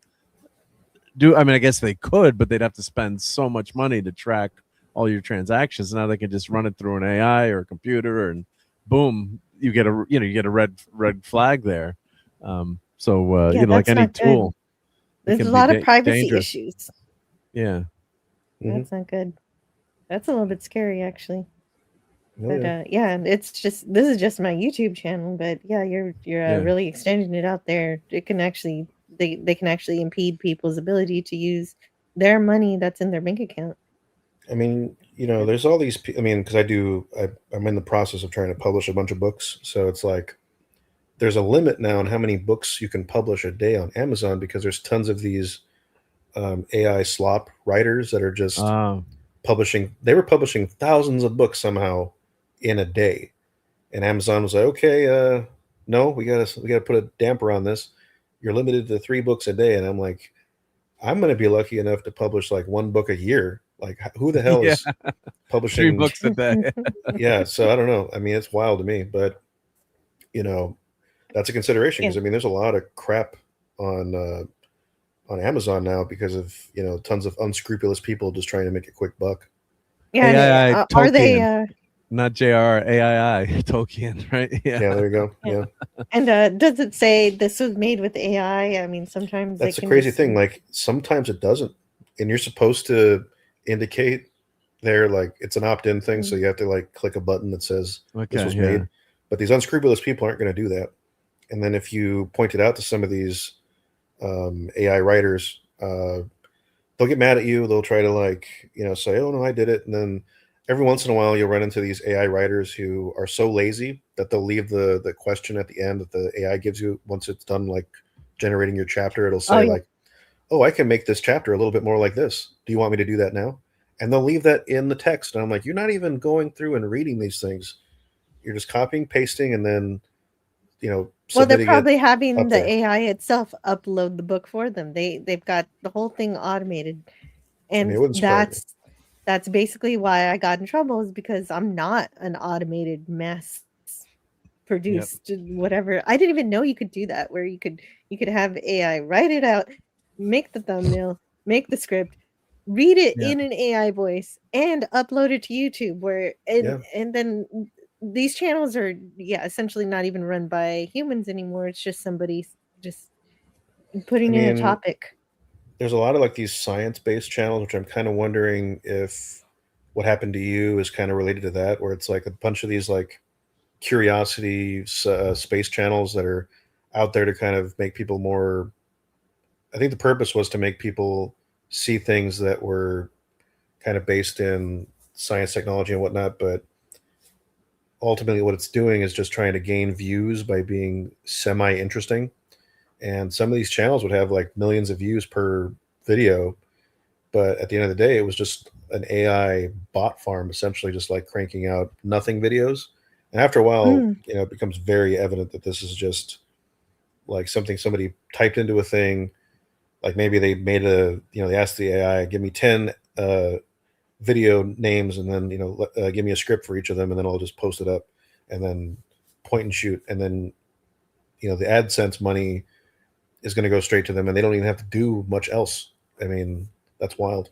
do. I mean, I guess they could, but they'd have to spend so much money to track all your transactions. Now they can just run it through an AI or a computer, and boom, you get a red flag there. So Yeah, like that's any not good. tool, it There's a can lot be of privacy dangerous. issues. Yeah. That's not good. That's a little bit scary, actually. Oh, But yeah. it's just, this is just my YouTube channel, but yeah, you're really extending it out there. It can actually, they can actually impede people's ability to use their money that's in their bank account. I mean, there's all these. I mean, because I'm in the process of trying to publish a bunch of books, so it's like there's a limit now on how many books you can publish a day on Amazon because there's tons of these AI slop writers that are just publishing. They were publishing thousands of books somehow in a day, and Amazon was like, okay, no, we gotta put a damper on this. You're limited to 3 books a day, and I'm like, I'm gonna be lucky enough to publish like 1 book a year. Like, who the hell is publishing 3 books a day? Yeah, so I don't know. I mean, it's wild to me, but that's a consideration because I mean, there's a lot of crap on Amazon now because of tons of unscrupulous people just trying to make a quick buck. Yeah, AI are they? Tolkien. Not JR, AII, Tolkien, right? Yeah, there you go. Yeah. And does it say this was made with AI? I mean, sometimes That's they the can crazy just thing. Like sometimes it doesn't, and you're supposed to indicate there like it's an opt-in thing, so you have to like click a button that says this was made. But these unscrupulous people aren't going to do that. And then if you point it out to some of these AI writers, they'll get mad at you. They'll try to say, "Oh no, I did it," and then every once in a while, you'll run into these AI writers who are so lazy that they'll leave the question at the end that the AI gives you once it's done, like generating your chapter. It'll say "Oh, I can make this chapter a little bit more like this. Do you want me to do that now?" And they'll leave that in the text. And I'm like, you're not even going through and reading these things. You're just copying, pasting, and then, well, they're probably it having up the there. AI itself upload the book for them. They've got the whole thing automated, and it wouldn't surprise me. that's basically why I got in trouble, is because I'm not an automated mass produced whatever. I didn't even know you could do that, where you could have AI write it out, make the thumbnail, make the script, read it in an AI voice, and upload it to YouTube. And then these channels are essentially not even run by humans anymore. It's just somebody just putting in a topic. There's a lot of like these science-based channels, which I'm kind of wondering if what happened to you is kind of related to that, where it's like a bunch of these like curiosity space channels that are out there to kind of make people more. I think the purpose was to make people see things that were kind of based in science, technology, and whatnot, but ultimately what it's doing is just trying to gain views by being semi-interesting. And some of these channels would have like millions of views per video, but at the end of the day, it was just an AI bot farm, essentially just like cranking out nothing videos. And after a while, it becomes very evident that this is just like something somebody typed into a thing. Like maybe they made they asked the AI, give me 10 video names, and then give me a script for each of them, and then I'll just post it up, and then point and shoot, and then the AdSense money is going to go straight to them, and they don't even have to do much else. I mean, that's wild.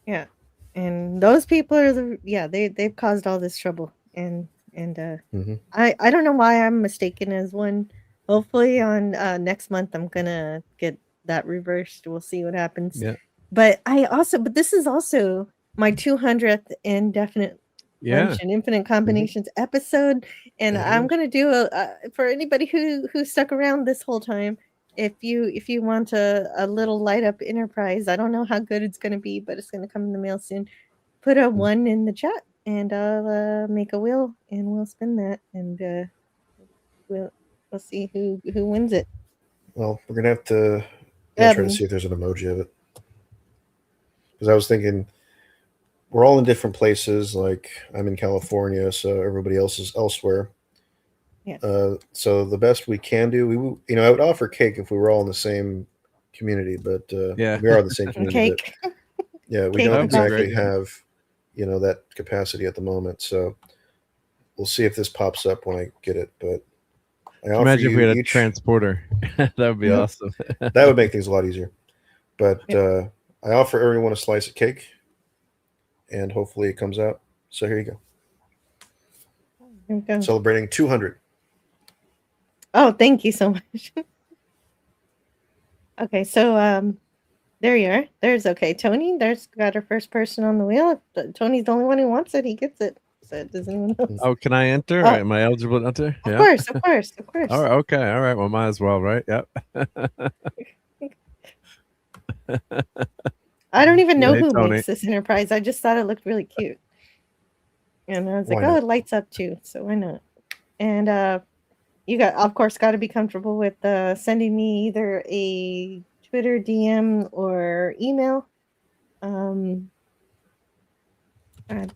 Yeah, and those people are they've caused all this trouble, and I don't know why I'm mistaken as one. Hopefully on next month I'm gonna get that reversed. We'll see what happens. Yeah. But this is also my 200th Indefinite Lunch and Infinite Combinations episode, and I'm gonna do for anybody who stuck around this whole time. If you want a little light up enterprise, I don't know how good it's gonna be, but it's gonna come in the mail soon. Put a 1 in the chat, and I'll make a wheel, and we'll spin that, and we'll see who wins it. Well, we're gonna have to try to see if there's an emoji of it, because I was thinking we're all in different places. Like I'm in California, so everybody else is elsewhere. Yeah. So the best we can do, I would offer cake if we were all in the same community, but we are in the same community. Cake. But, yeah, we Cake don't and exactly coffee. have that capacity at the moment. So we'll see if this pops up when I get it. But I offer Imagine if we you had a each. transporter. That would be Yep. awesome. That would make things a lot easier. But I offer everyone a slice of cake, and hopefully it comes out. So here you go. Here we go. Celebrating 200. Oh, thank you so much. Okay, so there you are. There's okay. Tony, there's got our first person on the wheel. If Tony's the only one who wants it, he gets it. So does anyone else? Oh, can I enter? Oh. Am I eligible to enter? Of course, of course, of course. All right. Okay. All right. Well, might as well, right? Yep. I don't even know Hey, who Tony. makes this enterprise. I just thought it looked really cute. And I was like, Why oh, not? it lights up too. So why not? And you got, of course, got to be comfortable with sending me either a Twitter DM or email.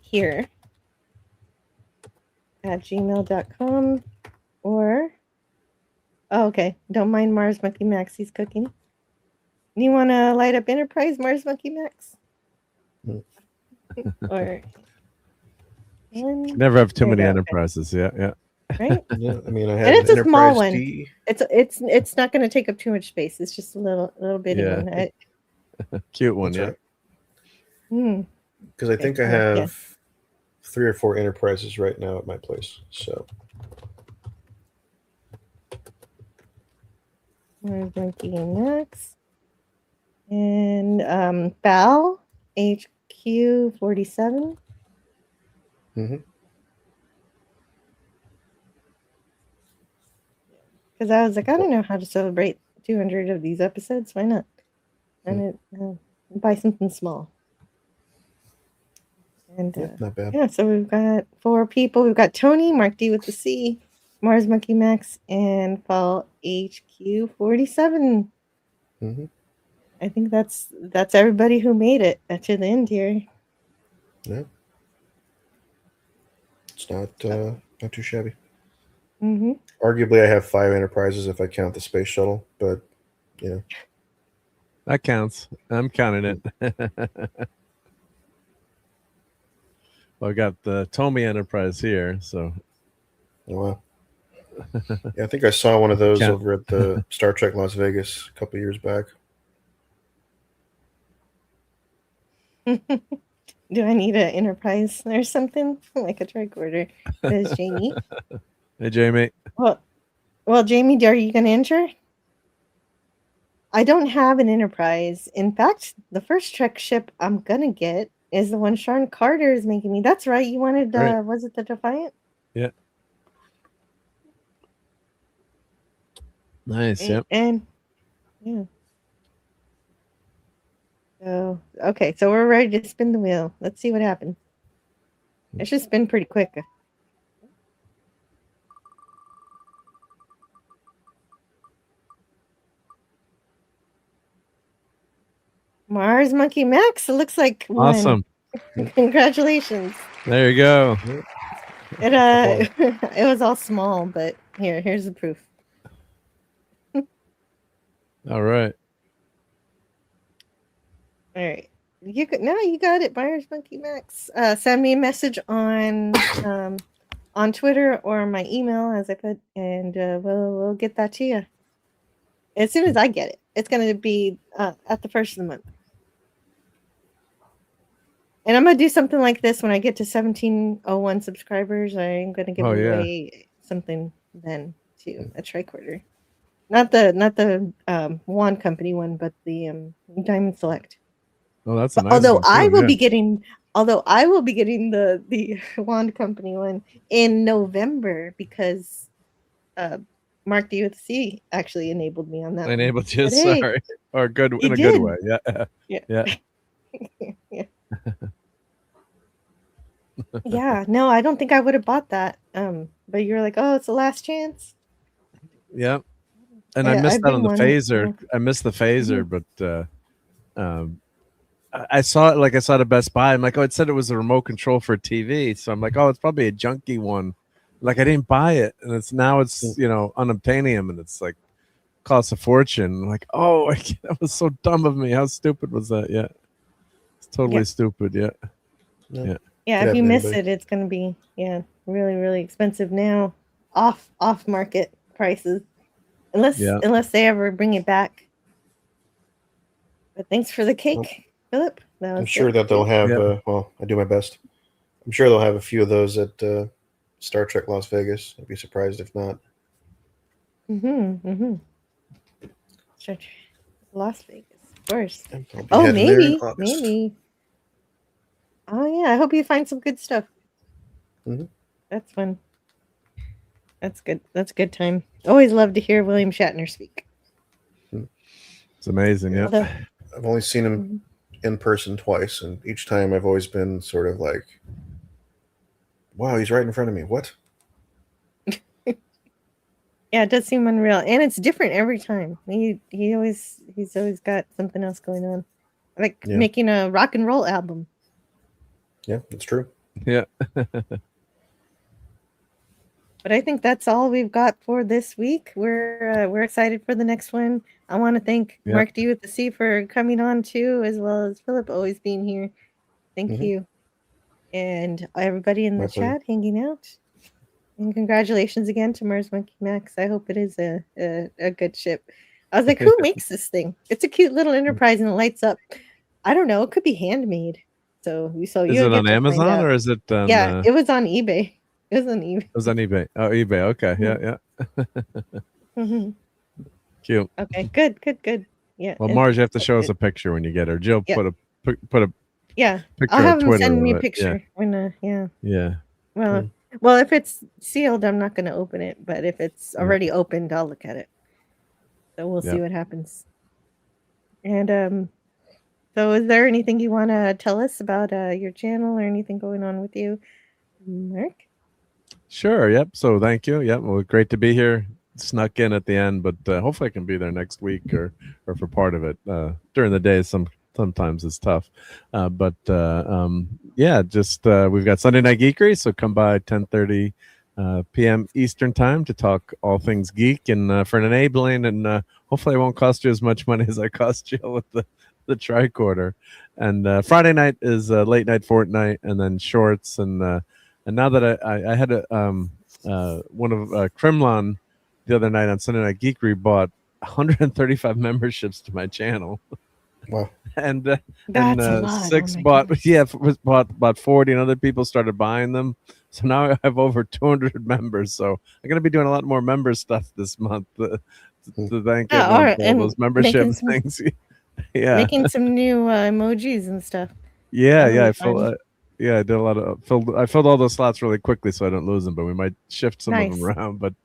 Here at gmail.com or okay, don't mind Mars Monkey Max, he's cooking. You want to light up Enterprise, Mars Monkey Max? Or Never have too There you many go, okay. enterprises. Yeah. Yeah. right? Yeah, I mean, I have And it's an a small Enterprise one. D. It's not going to take up too much space. It's just a little bitty Yeah. one. Cute one. That's Yeah. right. Hmm. Because I think I Yeah. have 3 or 4 Enterprises right now at my place. So Mars Monkey Max. And Bal HQ 47. Mhm. Because I was like, I don't know how to celebrate 200 of these episodes. Why not? And buy something small. And not bad. yeah, so we've got 4 people. We've got Tony, Mark D with the C, Mars Monkey Max, and Fall HQ 47. Mhm. I think that's everybody who made it to the end here. Yeah. It's not too shabby. Mm-hmm. Arguably, I have 5 Enterprises if I count the space shuttle, but you know. That counts. I'm counting it. Well, I got the Tomy Enterprise here, so Oh, wow. Yeah, I think I saw one of those Count. over at the Star Trek Las Vegas a couple years back. Do I need an Enterprise or something like a tricorder? There's Jamie. Hey, Jamie. Well, Jamie, are you going to enter? I don't have an Enterprise. In fact, the first Trek ship I'm going to get is the one Sean Carter is making me. That's right. You wanted, Right. was it the Defiant? Yeah. Nice. Yep. And yeah. So, okay. So we're ready to spin the wheel. Let's see what happens. It should spin pretty quick. Mars Monkey Max. It looks like one. Awesome. Congratulations. There you go. It it was all small, but here's the proof. All right. All right. You got it, Mars Monkey Max. Send me a message on Twitter or my email as I put, and we'll get that to you as soon as I get it. It's gonna be at the first of the month. And I'm gonna do something like this when I get to 1701 subscribers. I'm gonna give away something then too, a tricorder, not the wand company one, but the Diamond Select. Oh, that's a nice Although one, I too, will yeah. be getting the wand company one in November because Mark D with C actually enabled me on that. Enabled you, But, hey, sorry. Or good he in a good did. way. Yeah. Yeah. Yeah. Yeah. Yeah, no, I don't think I would have bought that. But you're like, oh, it's the last chance. Yeah. And I missed I've that on been the wanting- phaser. yeah. I missed the phaser, but I saw it like I saw it at Best Buy. I'm like, oh, it said it was a remote control for a TV. So I'm like, oh, it's probably a junky one. Like I didn't buy it. And it's unobtainium and it's like costs a fortune. I'm like, oh, that was so dumb of me. How stupid was that? Yeah. It's totally stupid. Yeah. Yeah. Yeah, Could if you happen to miss anybody. it, it's gonna be really, really expensive now. Off market prices, unless they ever bring it back. But thanks for the cake, Philip. That was I'm sure good. that they'll have. Yeah. Well, I do my best. I'm sure they'll have a few of those at Star Trek Las Vegas. I'd be surprised if not. Sure. Las Vegas, of course. I'll be Oh, heading there in maybe, August. maybe. Oh yeah, I hope you find some good stuff. Mhm. That's fun. That's good. That's a good time. Always love to hear William Shatner speak. It's amazing. Yeah. Although- I've only seen him in person twice, and each time I've always been sort of like, "Wow, he's right in front of me." What? Yeah, it does seem unreal, and it's different every time. He's always got something else going on, like Yeah. making a rock and roll album. Yeah, that's true. Yeah. But I think that's all we've got for this week. We're excited for the next one. I want to thank Yep. Mark D with the C for coming on too, as well as Philip always being here. Thank you, and everybody in My the pleasure. chat hanging out. And congratulations again to Mars Monkey Max. I hope it is a good ship. I was like, who makes this thing? It's a cute little enterprise and it lights up. I don't know. It could be handmade. So Is you'll it get on to find Amazon out. or is it on? Yeah, it was on eBay. It was on eBay. It was on eBay. Oh, eBay. Okay. Yeah. Mhm. Cute. Okay, good. Yeah. Well, and- Mars, you have to show us a picture when you get her. Jill Yeah. put a Yeah, picture I'll on have him Twitter send me of a it. picture when. Yeah. Yeah. Well, if it's sealed, I'm not going to open it. But if it's already opened, I'll look at it. So we'll see Yeah. what happens. And so is there anything you want to tell us about your channel or anything going on with you, Mark? Sure. Yep. So thank you. Yep. Well, great to be here. Snuck in at the end, but hopefully I can be there next week or for part of it. During the day, sometimes it's tough. Yeah, just we've got Sunday Night Geekery, so come by 10:30 p.m. Eastern time to talk all things geek and for an enabling, and hopefully it won't cost you as much money as I cost you with the tricorder. And Friday night is late night Fortnite, and then shorts, and now that I had one of Kremlon the other night on Sunday Night Geekery bought 135 memberships to my channel. Wow. That's a lot. Six Oh my bought goodness. bought 40, and other people started buying them. So now I have over 200 members. So I'm going to be doing a lot more member stuff this month to thank Yeah, everyone alright, for all and those membership making some- things. Yeah, Making some new emojis and stuff. yeah. That'll be I filled. fun. I did a lot of I filled all those slots really quickly so I don't lose them. But we might shift some of Nice. them around. But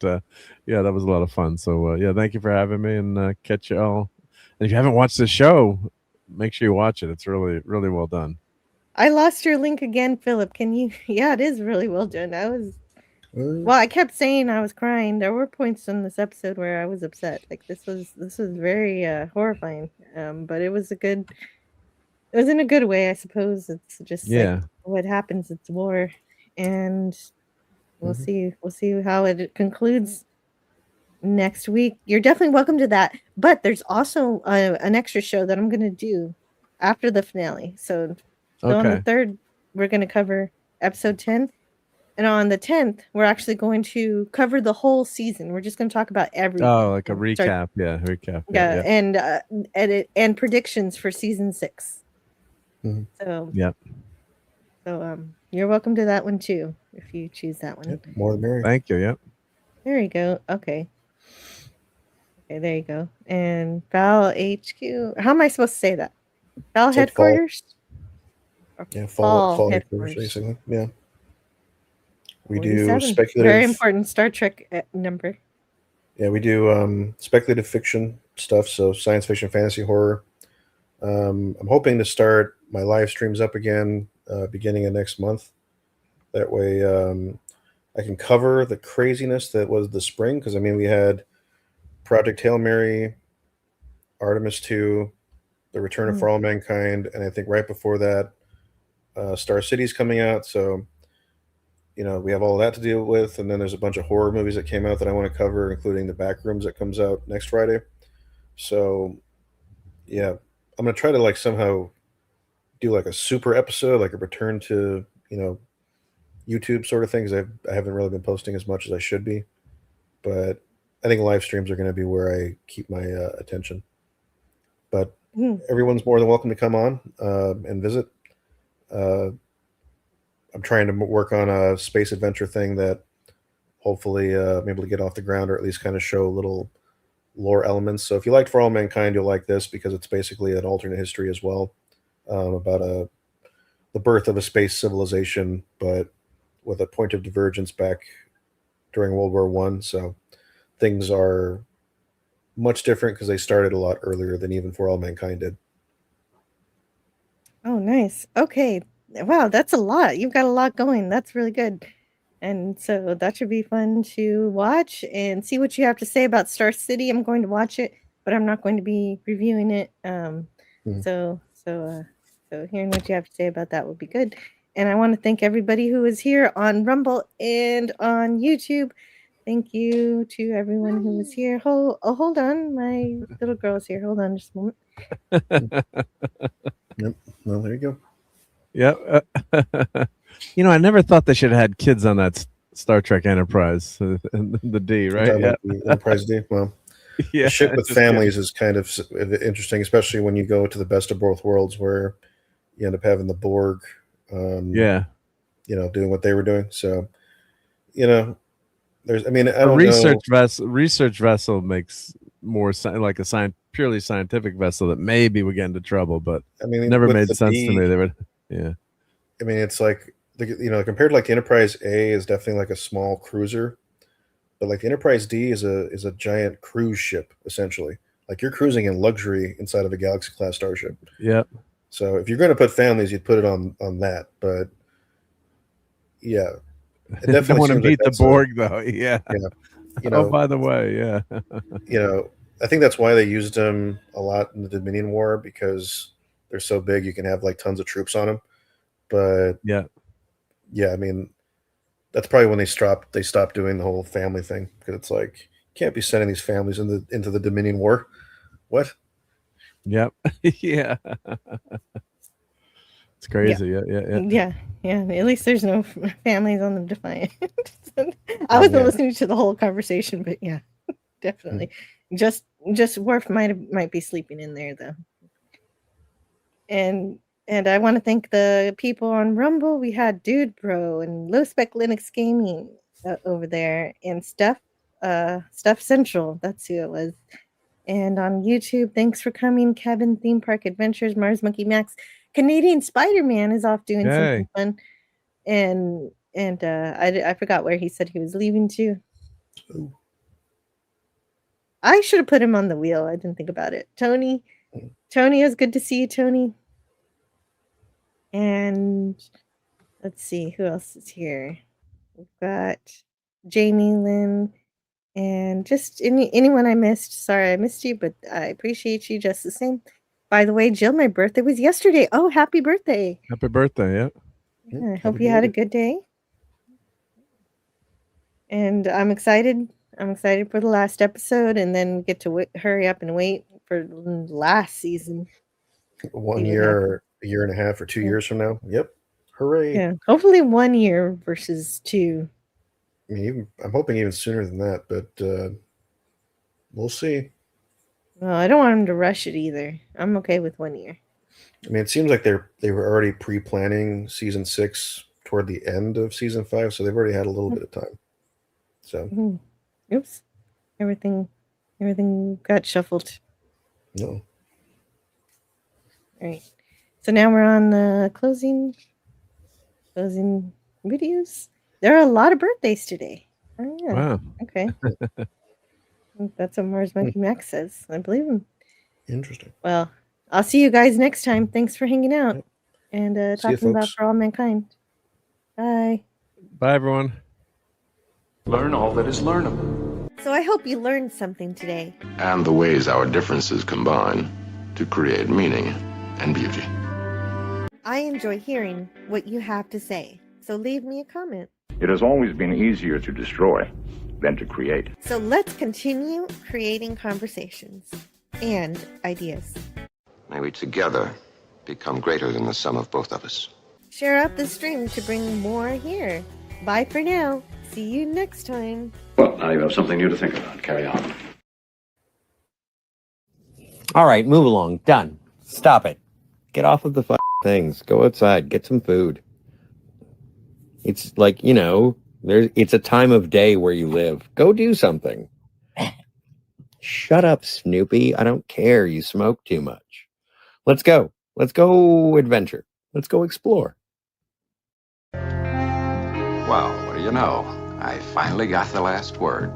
yeah, that was a lot of fun. So yeah, thank you for having me, and catch you all. And if you haven't watched the show, make sure you watch it. It's really, really well done. I lost your link again, Philip. Can you? Yeah, it is really well done. Well, I kept saying I was crying. There were points in this episode where I was upset. Like this was very horrifying. But it was it was in a good way, I suppose. It's just like what happens. It's war, and we'll see how it concludes next week. You're definitely welcome to that. But there's also an extra show that I'm gonna do after the finale. So on the 3rd, we're gonna cover episode 10. And on the 10th, we're actually going to cover the whole season. We're just going to talk about everything. Oh, like a recap. Recap. Yeah, and predictions for season 6. So So you're welcome to that one too, if you choose that one. Yep, more the merrier. Thank you. Yep. There you go. Okay, there you go. And Val HQ. How am I supposed to say that? Val It's like headquarters. Yeah, fall headquarters. basically. Yeah. We 47. do speculative. Very important Star Trek number. Yeah, we do speculative fiction stuff, so science fiction, fantasy, horror. I'm hoping to start my live streams up again beginning of next month. That way I can cover the craziness that was the spring, because I mean we had Project Hail Mary, Artemis 2, The Return of For All Mankind, and I think right before that Star City's coming out, so you know, we have all that to deal with, and then there's a bunch of horror movies that came out that I want to cover, including The Backrooms that comes out next Friday. So, yeah, I'm gonna try to like somehow do like a super episode, like a return to YouTube sort of thing, because I haven't really been posting as much as I should be. But I think live streams are going to be where I keep my attention. But Mhm. everyone's more than welcome to come on and visit. I'm trying to work on a space adventure thing that hopefully I'm able to get off the ground, or at least kind of show little lore elements. So if you liked For All Mankind, you'll like this because it's basically an alternate history as well, about the birth of a space civilization, but with a point of divergence back during World War One. So things are much different because they started a lot earlier than even For All Mankind did. Oh, nice. Okay. Wow, that's a lot. You've got a lot going. That's really good. And so that should be fun to watch and see what you have to say about Star City. I'm going to watch it, but I'm not going to be reviewing it. Mhm. So hearing what you have to say about that would be good. And I want to thank everybody who is here on Rumble and on YouTube. Thank you to everyone who was here. Hold on. My little girl's here. Hold on just a moment. Yep. Well, there you go. Yep. You know, I never thought they should have had kids on that Star Trek Enterprise, the D, right? Talking Yeah. about the Enterprise D. Well, Yeah. the ship with just families is kind of interesting, especially when you go to the best of both worlds, where you end up having the Borg, yeah. doing what they were doing. So, there's, I mean, I A don't know. research vessel makes more like a purely scientific vessel that maybe would get into trouble, but I mean, never with made the sense to D, me. They would, yeah. I mean, it's like, compared to like the Enterprise A is definitely like a small cruiser, but like the Enterprise D is a giant cruise ship, essentially. Like you're cruising in luxury inside of a Galaxy class starship. Yeah. So if you're going to put families, you'd put it on that. But yeah, it Don't definitely want to seems like meet the that's Borg, though. Yeah. you Oh, know, by the way, yeah. I think that's why they used them a lot in the Dominion War, because they're so big, you can have like tons of troops on them. But Yeah. yeah, I mean, that's probably when they stopped doing the whole family thing, because it's like you can't be sending these families into the Dominion War. What? Yep. Yeah. It's crazy. Yeah. Yeah. At least there's no families on the Defiant. I Oh, wasn't yeah. listening to the whole conversation, but yeah, definitely. Just Worf might be sleeping in there though. And I want to thank the people on Rumble. We had Dude Bro and Low Spec Linux Gaming over there, and Stuff Central. That's who it was. And on YouTube, thanks for coming, Kevin, Theme Park Adventures, Mars Monkey Max, Canadian Spider-Man is off doing something fun. And I forgot where he said he was leaving to. Ooh. I should have put him on the wheel. I didn't think about it. Tony, it was good to see you, Tony. And let's see who else is here. We've got Jamie, Lynn, and just anyone I missed. Sorry I missed you, but I appreciate you just the same. By the way, Jill, my birthday was yesterday. Oh, happy birthday. Happy birthday. Yeah. Yeah, I hope you had a good day. And I'm excited. I'm excited for the last episode, and then get to hurry up and wait for last season. 1 year, a year and a half, or 2 years from now. Yep. Hooray. Yeah. Hopefully 1 year versus 2. I mean, I'm hoping even sooner than that, but we'll see. Well, I don't want them to rush it either. I'm okay with 1 year. I mean, it seems like they were already pre-planning season 6 toward the end of season 5, so they've already had a little bit of time. So, oops, everything got shuffled. No. All right. So now we're on the closing videos. There are a lot of birthdays today. Oh, yeah. Wow. Okay. That's what Mars Monkey Max says. I believe him. Interesting. Well, I'll see you guys next time. Thanks for hanging out and talking about For All Mankind. Bye. Bye, everyone. Learn all that is learnable. So I hope you learned something today. And the ways our differences combine to create meaning and beauty. I enjoy hearing what you have to say. So leave me a comment. It has always been easier to destroy than to create. So let's continue creating conversations and ideas. May we together become greater than the sum of both of us. Share out the stream to bring more here. Bye for now. See you next time. Well, now you have something new to think about. Carry on. All right, move along. Done. Stop it. Get off of the things. Go outside. Get some food. It's like, it's a time of day where you live. Go do something. Shut up, Snoopy. I don't care. You smoke too much. Let's go. Let's go adventure. Let's go explore. Well, what do you know? I finally got the last word.